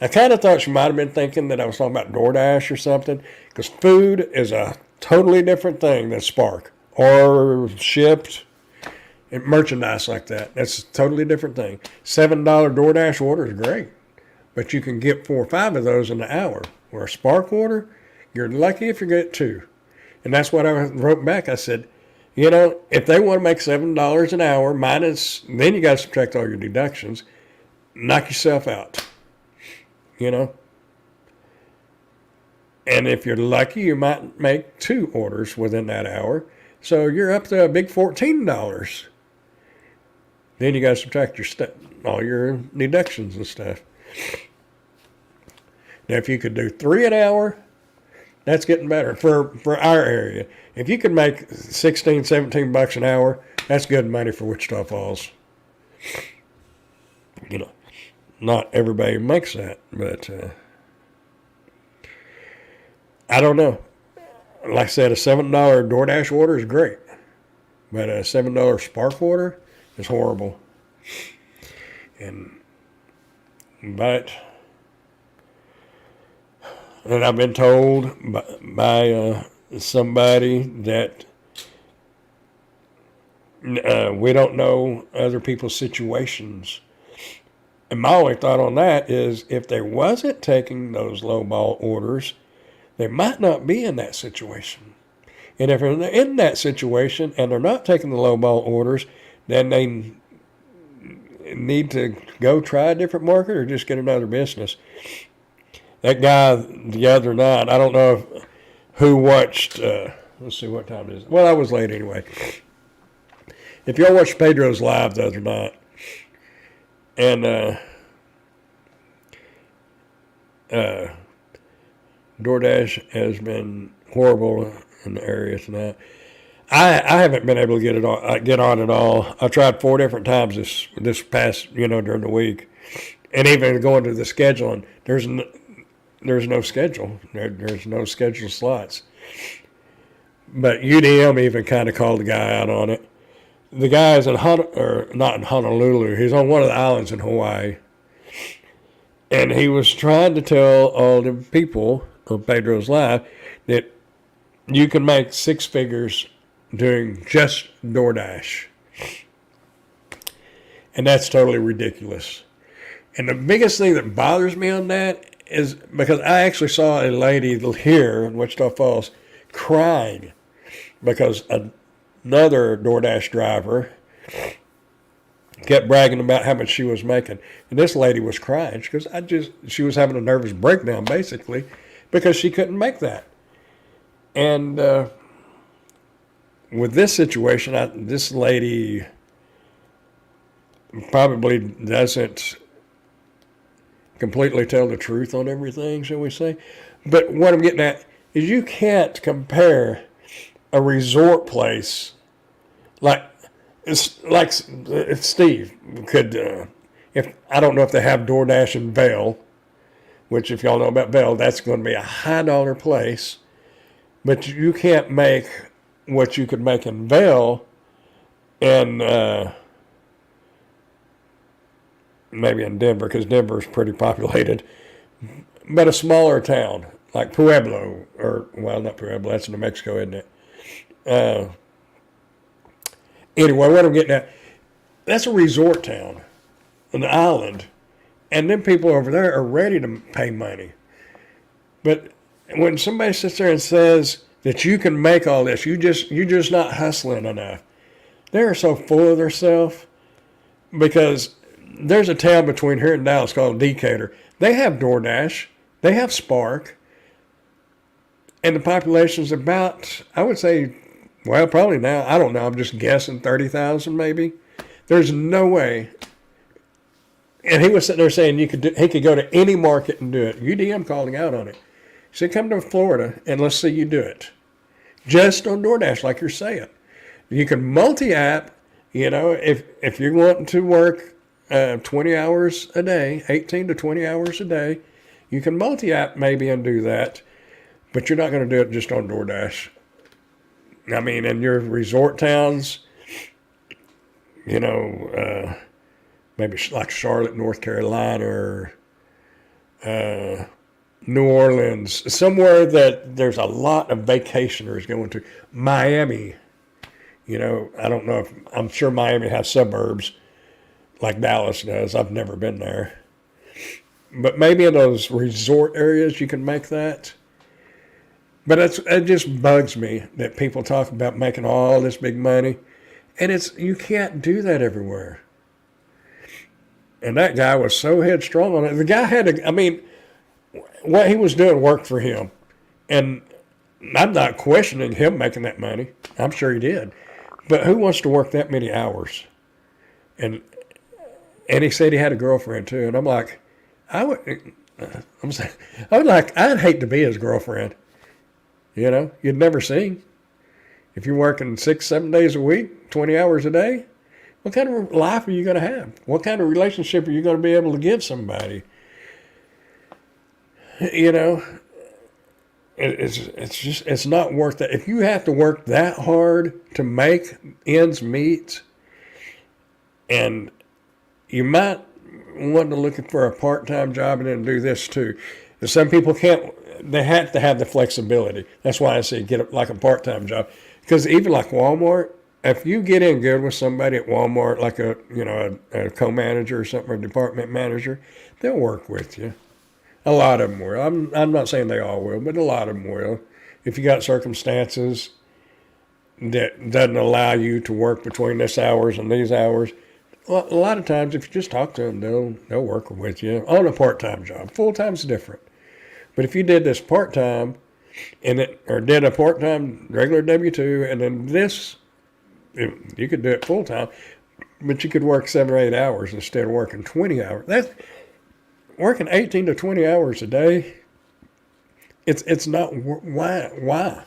I kind of thought she might have been thinking that I was talking about DoorDash or something, because food is a totally different thing than Spark or shipped and merchandise like that. That's a totally different thing. $7 DoorDash order is great, but you can get 4 or 5 of those in an hour. Where a Spark order, you're lucky if you get 2. And that's what I wrote back. I said, if they want to make $7 an hour minus, then you got to subtract all your deductions, knock yourself out. And if you're lucky, you might make 2 orders within that hour. So you're up to a big $14. Then you got to subtract all your deductions and stuff. Now, if you could do 3 an hour, that's getting better for our area. If you could make $16, $17 an hour, that's good money for Wichita Falls. Not everybody makes that, but I don't know. Like I said, a $7 DoorDash order is great, but a $7 Spark order is horrible. But I've been told by somebody that we don't know other people's situations. And my only thought on that is if they wasn't taking those lowball orders, they might not be in that situation. And if they're in that situation and they're not taking the lowball orders, then they need to go try a different market or just get another business. That guy the other night, I don't know who watched, let's see what time it is. Well, I was late anyway. If y'all watched Pedro's live the other night, and DoorDash has been horrible in the area tonight. I haven't been able to get on at all. I tried 4 different times this past, during the week. And even going to the scheduling, there's no schedule. There's no scheduled slots. But UDM even kind of called the guy out on it. The guy is not in Honolulu. He's on one of the islands in Hawaii. And he was trying to tell all the people on Pedro's Live that you can make 6 figures doing just DoorDash. And that's totally ridiculous. And the biggest thing that bothers me on that is because I actually saw a lady here in Wichita Falls crying because another DoorDash driver kept bragging about how much she was making. And this lady was crying because she was having a nervous breakdown basically because she couldn't make that. And with this situation, this lady probably doesn't completely tell the truth on everything, shall we say. But what I'm getting at is you can't compare a resort place like if Steve could, if I don't know if they have DoorDash in Vail, which if y'all know about Vail, that's going to be a high dollar place, but you can't make what you could make in Vail and maybe in Denver, because Denver is pretty populated, but a smaller town like Pueblo, not Pueblo, that's in New Mexico, isn't it? Anyway, what I'm getting at, that's a resort town, an island, and then people over there are ready to pay money. But when somebody sits there and says that you can make all this, you're just not hustling enough. They're so full of themselves because there's a town between here and Dallas called Decatur. They have DoorDash, they have Spark, and the population's about, I would say, well, probably now, I don't know, I'm just guessing 30,000 maybe. There's no way. And he was sitting there saying he could go to any market and do it. UDM calling out on it. He said, come to Florida and let's see you do it. Just on DoorDash, like you're saying. You can multi-app, if you're wanting to work 20 hours a day, 18 to 20 hours a day, you can multi-app maybe and do that, but you're not going to do it just on DoorDash. I mean, in your resort towns, but maybe like Charlotte, North Carolina, or New Orleans, somewhere that there's a lot of vacationers going to. Miami, I don't know if, I'm sure Miami has suburbs like Dallas does. I've never been there. But maybe in those resort areas you can make that. But it just bugs me that people talk about making all this big money. And you can't do that everywhere. And that guy was so headstrong on it. The guy what he was doing worked for him. And I'm not questioning him making that money. I'm sure he did. But who wants to work that many hours? And he said he had a girlfriend too. And I'm like, I'd hate to be his girlfriend. You'd never seen. If you're working 6-7 days a week, 20 hours a day, what kind of life are you going to have? What kind of relationship are you going to be able to give somebody? It's not worth it. If you have to work that hard to make ends meet, and you might want to look for a part-time job and then do this too. And some people can't. They have to have the flexibility. That's why I say get like a part-time job. Because even like Walmart, if you get in good with somebody at Walmart, like a co-manager or something, or a department manager, they'll work with you. A lot of them will. I'm not saying they all will, but a lot of them will. If you got circumstances that doesn't allow you to work between this hours and these hours, well, a lot of times if you just talk to them, they'll work with you on a part-time job. Full-time's different. But if you did this part-time or did a part-time regular W-2 and then this, you could do it full-time, but you could work 7 or 8 hours instead of working 20 hours. That's working 18 to 20 hours a day. It's not, why?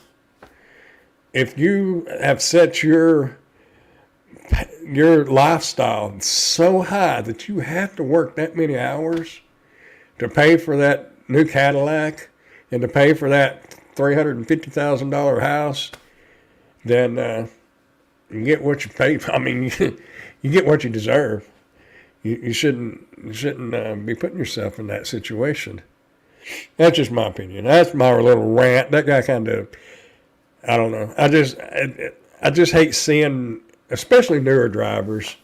If you have set your lifestyle so high that you have to work that many hours to pay for that new Cadillac and to pay for that $350,000 house, then you get what you pay. I mean, you get what you deserve. You shouldn't be putting yourself in that situation. That's just my opinion. That's my little rant. That guy kind of, I don't know. I just hate seeing, especially newer drivers.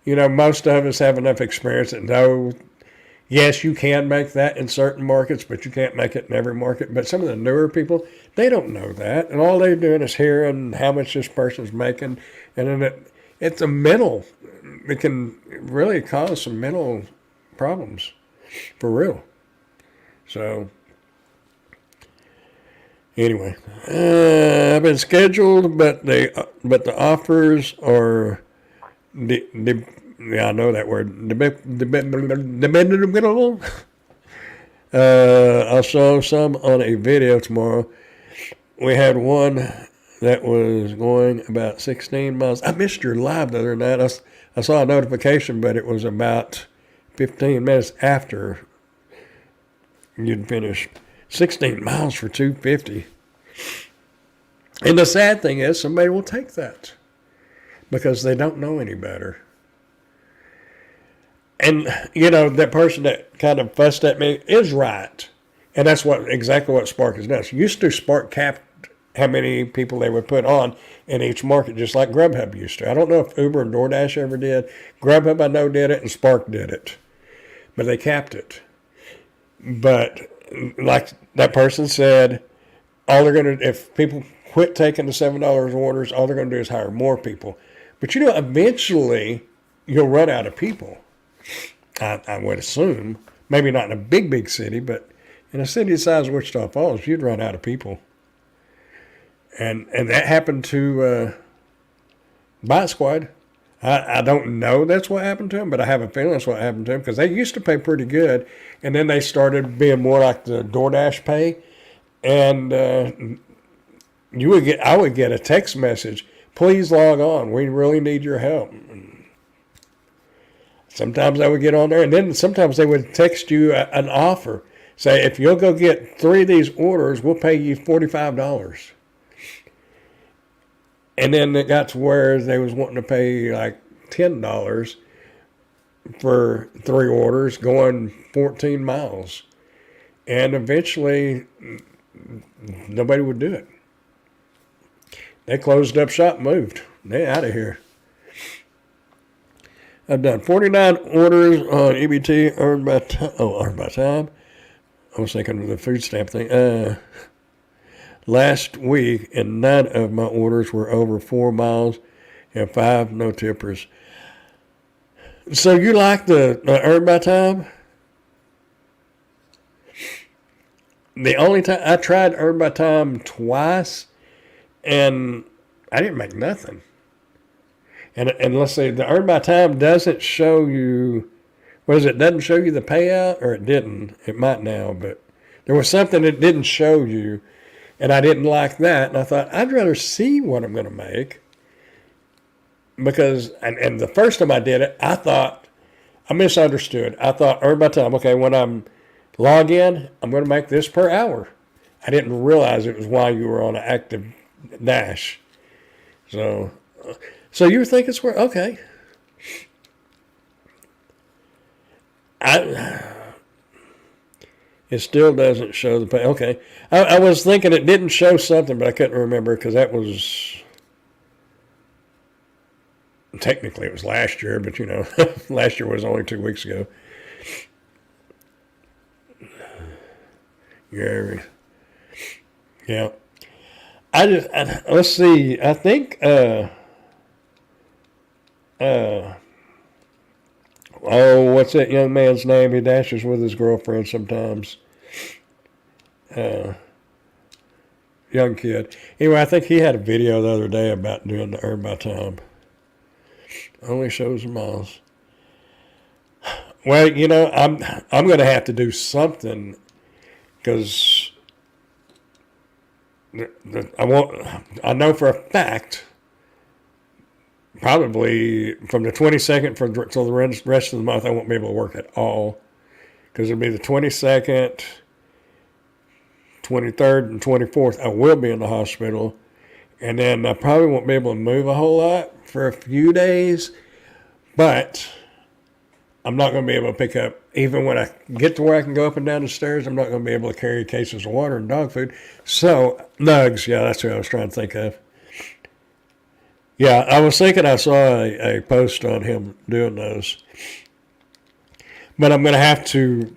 Most of us have enough experience that know, yes, you can make that in certain markets, but you can't make it in every market. But some of the newer people, they don't know that. And all they're doing is hearing how much this person's making. And then it's it can really cause some mental problems for real. So, anyway, I've been scheduled, but the offers are I know that word. I'll show some on a video tomorrow. We had one that was going about 16 miles. I missed your live the other night. I saw a notification, but it was about 15 minutes after you'd finished. 16 miles for 250. And the sad thing is, somebody will take that because they don't know any better. And, that person that kind of fussed at me is right. And that's exactly what Spark has done. So used to, Spark capped how many people they would put on in each market, just like Grubhub used to. I don't know if Uber and DoorDash ever did. Grubhub, I know, did it, and Spark did it. But they capped it. But like that person said, if people quit taking the $7 orders, all they're going to do is hire more people. But eventually you'll run out of people. I would assume, maybe not in a big city, but in a city the size of Wichita Falls, you'd run out of people. And that happened to Bite Squad. I don't know that's what happened to them, but I have a feeling that's what happened to them because they used to pay pretty good, and then they started being more like the DoorDash pay, and I would get a text message, please log on, we really need your help. And sometimes I would get on there, and then sometimes they would text you an offer, say if you'll go get 3 of these orders, we'll pay you $45. And then it got to where they was wanting to pay like $10. for 3 orders going 14 miles. And eventually, nobody would do it. They closed up shop, moved. They out of here. I've done 49 orders on EBT earned by time. Earned by time. I was thinking of the food stamp thing. Last week, and 9 of my orders were over 4 miles and 5 no tippers. So you like the earned by time? The only time I tried earned by time twice, and I didn't make nothing. And let's say the earned by time doesn't show you, doesn't show you the payout, or it didn't. It might now, but there was something that didn't show you, and I didn't like that. And I thought, I'd rather see what I'm going to make. Because, and the first time I did it, I thought, I misunderstood. I thought earned by time, okay, when I'm log in, I'm going to make this per hour. I didn't realize it was while you were on an active dash. So you were thinking it's okay. It still doesn't show the pay. Okay. I was thinking it didn't show something, but I couldn't remember because that was, technically it was last year, but last year was only 2 weeks ago. Yeah. Let's see. I think, what's that young man's name? He dashes with his girlfriend sometimes. Young kid. Anyway, I think he had a video the other day about doing the earn by time. Only shows the miles. Well, I'm going to have to do something because I know for a fact, probably from the 22nd till the rest of the month, I won't be able to work at all because it'll be the 22nd, 23rd, and 24th. I will be in the hospital, and then I probably won't be able to move a whole lot for a few days, but I'm not going to be able to pick up, even when I get to where I can go up and down the stairs, I'm not going to be able to carry cases of water and dog food. So, nugs, yeah, that's what I was trying to think of. Yeah, I was thinking I saw a post on him doing those. But I'm going to have to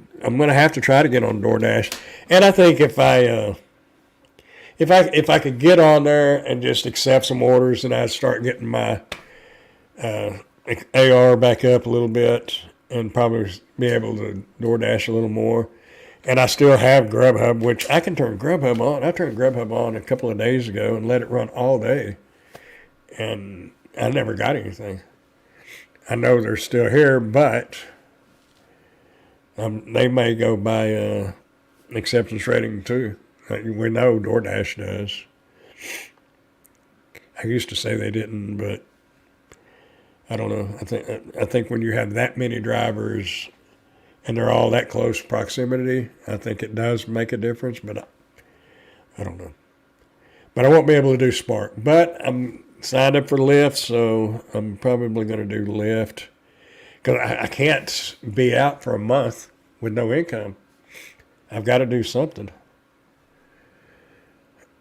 try to get on DoorDash. And I think if I could get on there and just accept some orders, and I'd start getting my AR back up a little bit, and probably be able to DoorDash a little more. And I still have Grubhub, which I can turn Grubhub on. I turned Grubhub on a couple of days ago and let it run all day. And I never got anything. I know they're still here, but they may go by acceptance rating too. We know DoorDash does. I used to say they didn't, but I don't know. I think when you have that many drivers and they're all that close proximity, I think it does make a difference, but I don't know. But I won't be able to do Spark. But I'm signed up for Lyft, so I'm probably going to do Lyft because I can't be out for a month with no income. I've got to do something.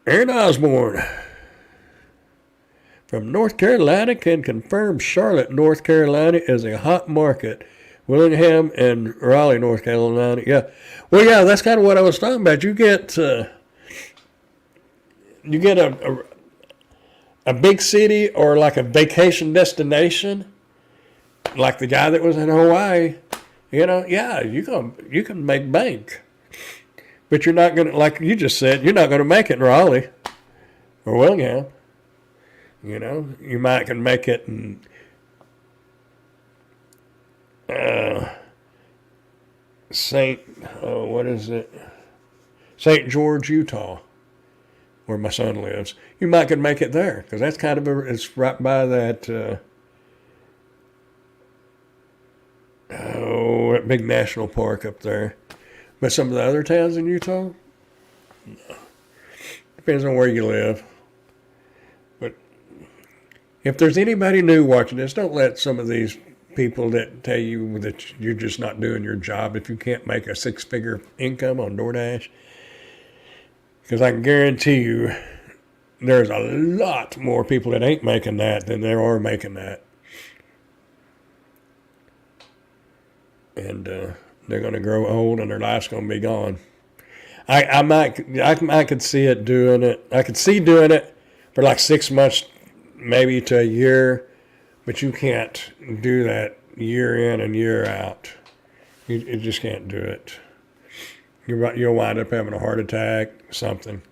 Aaron Osborne from North Carolina can confirm Charlotte, North Carolina is a hot market. Willingham and Raleigh, North Carolina. Yeah. Well, yeah, that's kind of what I was talking about. You get a big city or like a vacation destination, like the guy that was in Hawaii. Yeah, you can make bank. But you're not going to, like you just said, you're not going to make it in Raleigh or Willingham. You might can make it in St. George, Utah, where my son lives. You might could make it there because that's kind of it's right by that that big national park up there. But some of the other towns in Utah, no. Depends on where you live. But if there's anybody new watching this, don't let some of these people that tell you that you're just not doing your job if you can't make a six-figure income on DoorDash. Because I can guarantee you there's a lot more people that ain't making that than there are making that. And they're going to grow old and their life's going to be gone. I could see it doing it. I could see doing it for like 6 months, maybe to a year, but you can't do that year in and year out. You just can't do it. You'll wind up having a heart attack, something.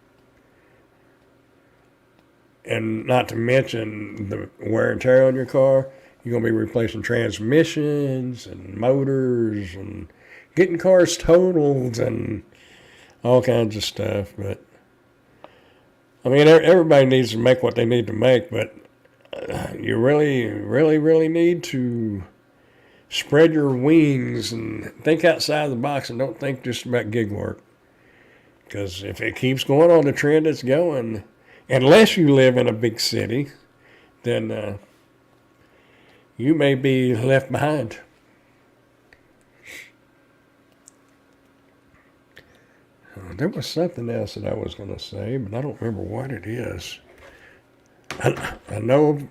And not to mention the wear and tear on your car. You're going to be replacing transmissions and motors and getting cars totaled and all kinds of stuff. But, I mean, everybody needs to make what they need to make, but you really, really, really need to spread your wings and think outside the box and don't think just about gig work. Because if it keeps going on the trend it's going, unless you live in a big city, then you may be left behind. There was something else that I was going to say, but I don't remember what it is. I know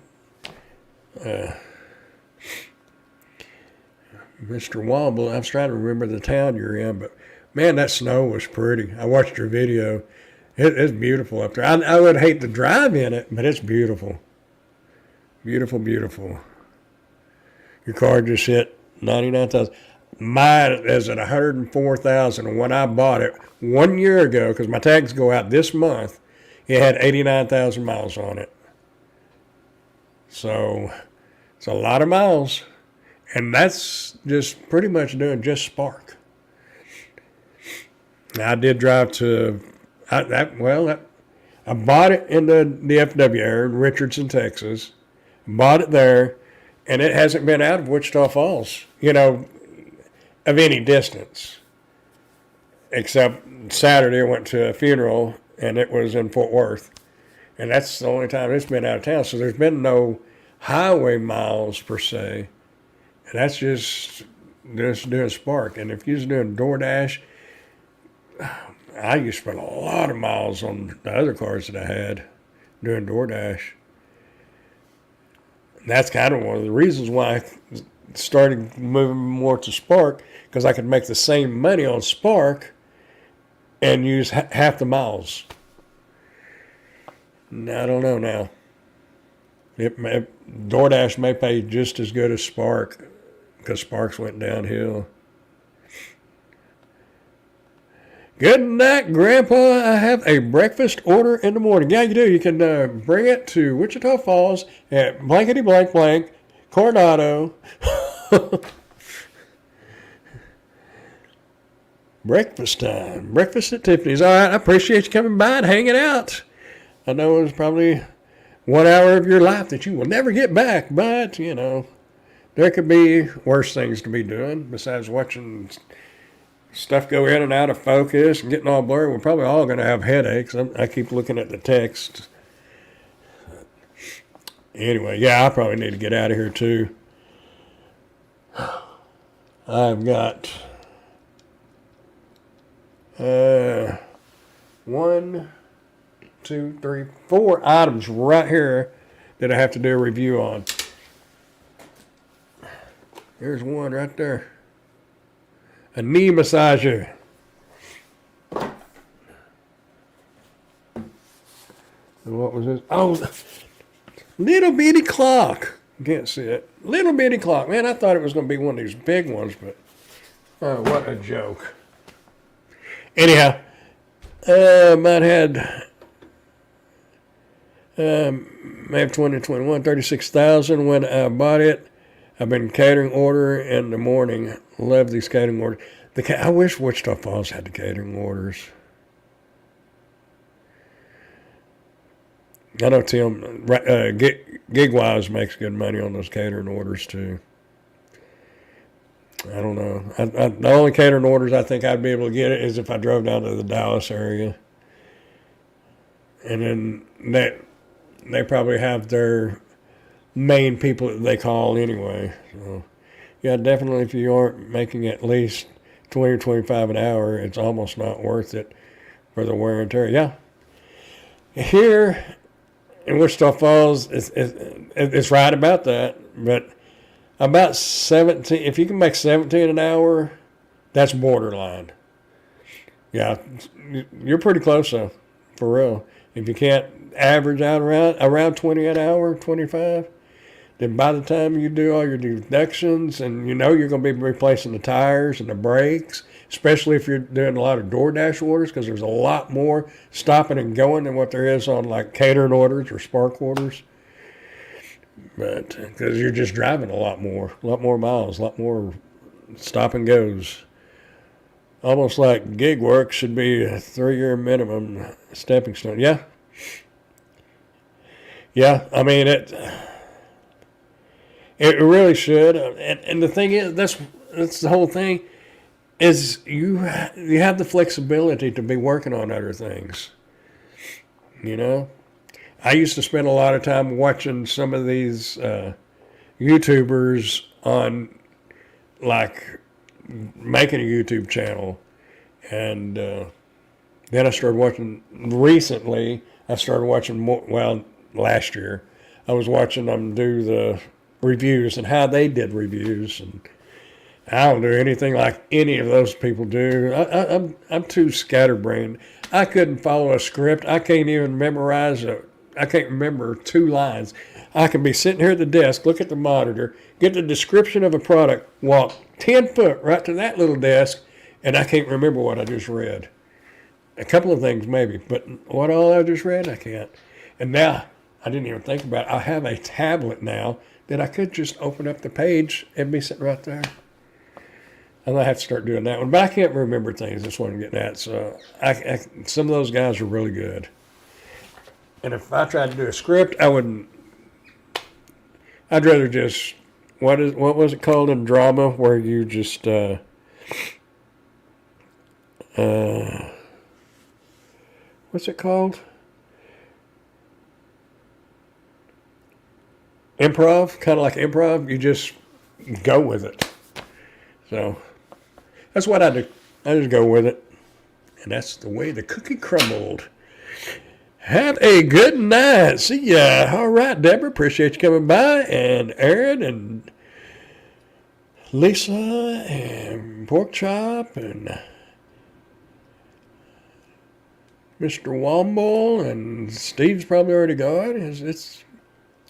Mr. Womble, I was trying to remember the town you're in, but man, that snow was pretty. I watched your video. It's beautiful up there. I would hate to drive in it, but it's beautiful. Beautiful, beautiful. Your car just hit 99,000. Mine is at 104,000. And when I bought it 1 year ago, because my tags go out this month, it had 89,000 miles on it. So it's a lot of miles. And that's just pretty much doing just Spark. Now, I did drive to, I bought it in the DFW area in Richardson, Texas. Bought it there. And it hasn't been out of Wichita Falls, of any distance. Except Saturday I went to a funeral, and it was in Fort Worth. And that's the only time it's been out of town. So there's been no highway miles, per se. And that's just doing Spark. And if you're just doing DoorDash, I used to spend a lot of miles on the other cars that I had doing DoorDash. That's kind of one of the reasons why I started moving more to Spark, because I could make the same money on Spark and use half the miles. I don't know now. DoorDash may pay just as good as Spark, because Sparks went downhill. Good night, Grandpa. I have a breakfast order in the morning. Yeah, you do. You can bring it to Wichita Falls at blankety blank blank, Coronado. Breakfast time. Breakfast at Tiffany's. All right, I appreciate you coming by and hanging out. I know it was probably 1 hour of your life that you will never get back, but, there could be worse things to be doing besides watching stuff go in and out of focus and getting all blurry. We're probably all going to have headaches. I keep looking at the text. Anyway, yeah, I probably need to get out of here too. I've got 1, 2, 3, 4 items right here that I have to do a review on. There's one right there. A knee massager. And what was this? Oh, little bitty clock. You can't see it. Little bitty clock. Man, I thought it was going to be one of these big ones, but what a joke. Anyhow, mine had May of 2021, 36,000 when I bought it. I've been catering order in the morning. Love these catering orders. I wish Wichita Falls had the catering orders. I know Tim, Gigwise makes good money on those catering orders too. I don't know. The only catering orders I think I'd be able to get is if I drove down to the Dallas area. And then they probably have their main people that they call anyway. So Yeah, definitely. If you aren't making at least 20 or 25 an hour, it's almost not worth it for the wear and tear. Yeah. Here in Wichita Falls, it's right about that. But about 17, if you can make 17 an hour, that's borderline. Yeah, you're pretty close though, for real. If you can't average out around 20 an hour, 25, then by the time you do all your deductions and you know you're going to be replacing the tires and the brakes, especially if you're doing a lot of DoorDash orders, because there's a lot more stopping and going than what there is on like catering orders or Spark orders. But because you're just driving a lot more miles, a lot more stop and goes. Almost like gig work should be a 3-year minimum stepping stone. Yeah. Yeah, I mean, it really should. And the thing is, that's the whole thing, is you have the flexibility to be working on other things. You know? I used to spend a lot of time watching some of these YouTubers on, like, making a YouTube channel, and then I started watching. Recently, I started watching more. Well, last year, I was watching them do the reviews and how they did reviews, and I don't do anything like any of those people do. I'm too scatterbrained. I couldn't follow a script. I can't even memorize I can't remember 2 lines. I can be sitting here at the desk, look at the monitor, get the description of a product, walk 10 foot right to that little desk, and I can't remember what I just read. A couple of things maybe, but what all I just read, I can't. And now, I didn't even think about it. I have a tablet now that I could just open up the page and be sitting right there. I'm going to have to start doing that one. But I can't remember things. That's what I'm getting at. So some of those guys are really good. And if I tried to do a script, I wouldn't. I'd rather just, what was it called in drama where you just what's it called? Improv, kind of like improv. You just go with it. So that's what I do. I just go with it, and that's the way the cookie crumbled. Have a good night. See ya. All right, Deborah. Appreciate you coming by. And Aaron and Lisa and Pork Chop and Mr. Womble and Steve's probably already gone.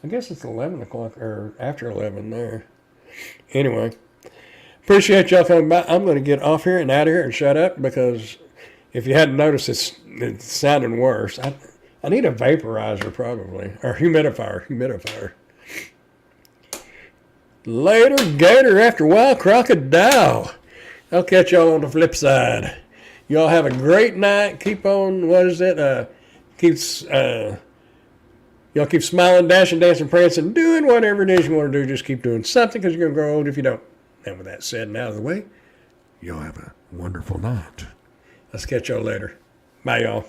I guess it's 11 o'clock or after 11 there. Anyway, appreciate y'all coming by. I'm going to get off here and out of here and shut up because if you hadn't noticed, it's sounding worse. I need a vaporizer probably, or humidifier. Later, gator, after a while, crocodile. I'll catch y'all on the flip side. Y'all have a great night. Keep on, y'all keep smiling, dashing, dancing, prancing, doing whatever it is you want to do. Just keep doing something because you're going to grow old if you don't. And with that said and out of the way, y'all have a wonderful night. Let's catch y'all later. Bye, y'all.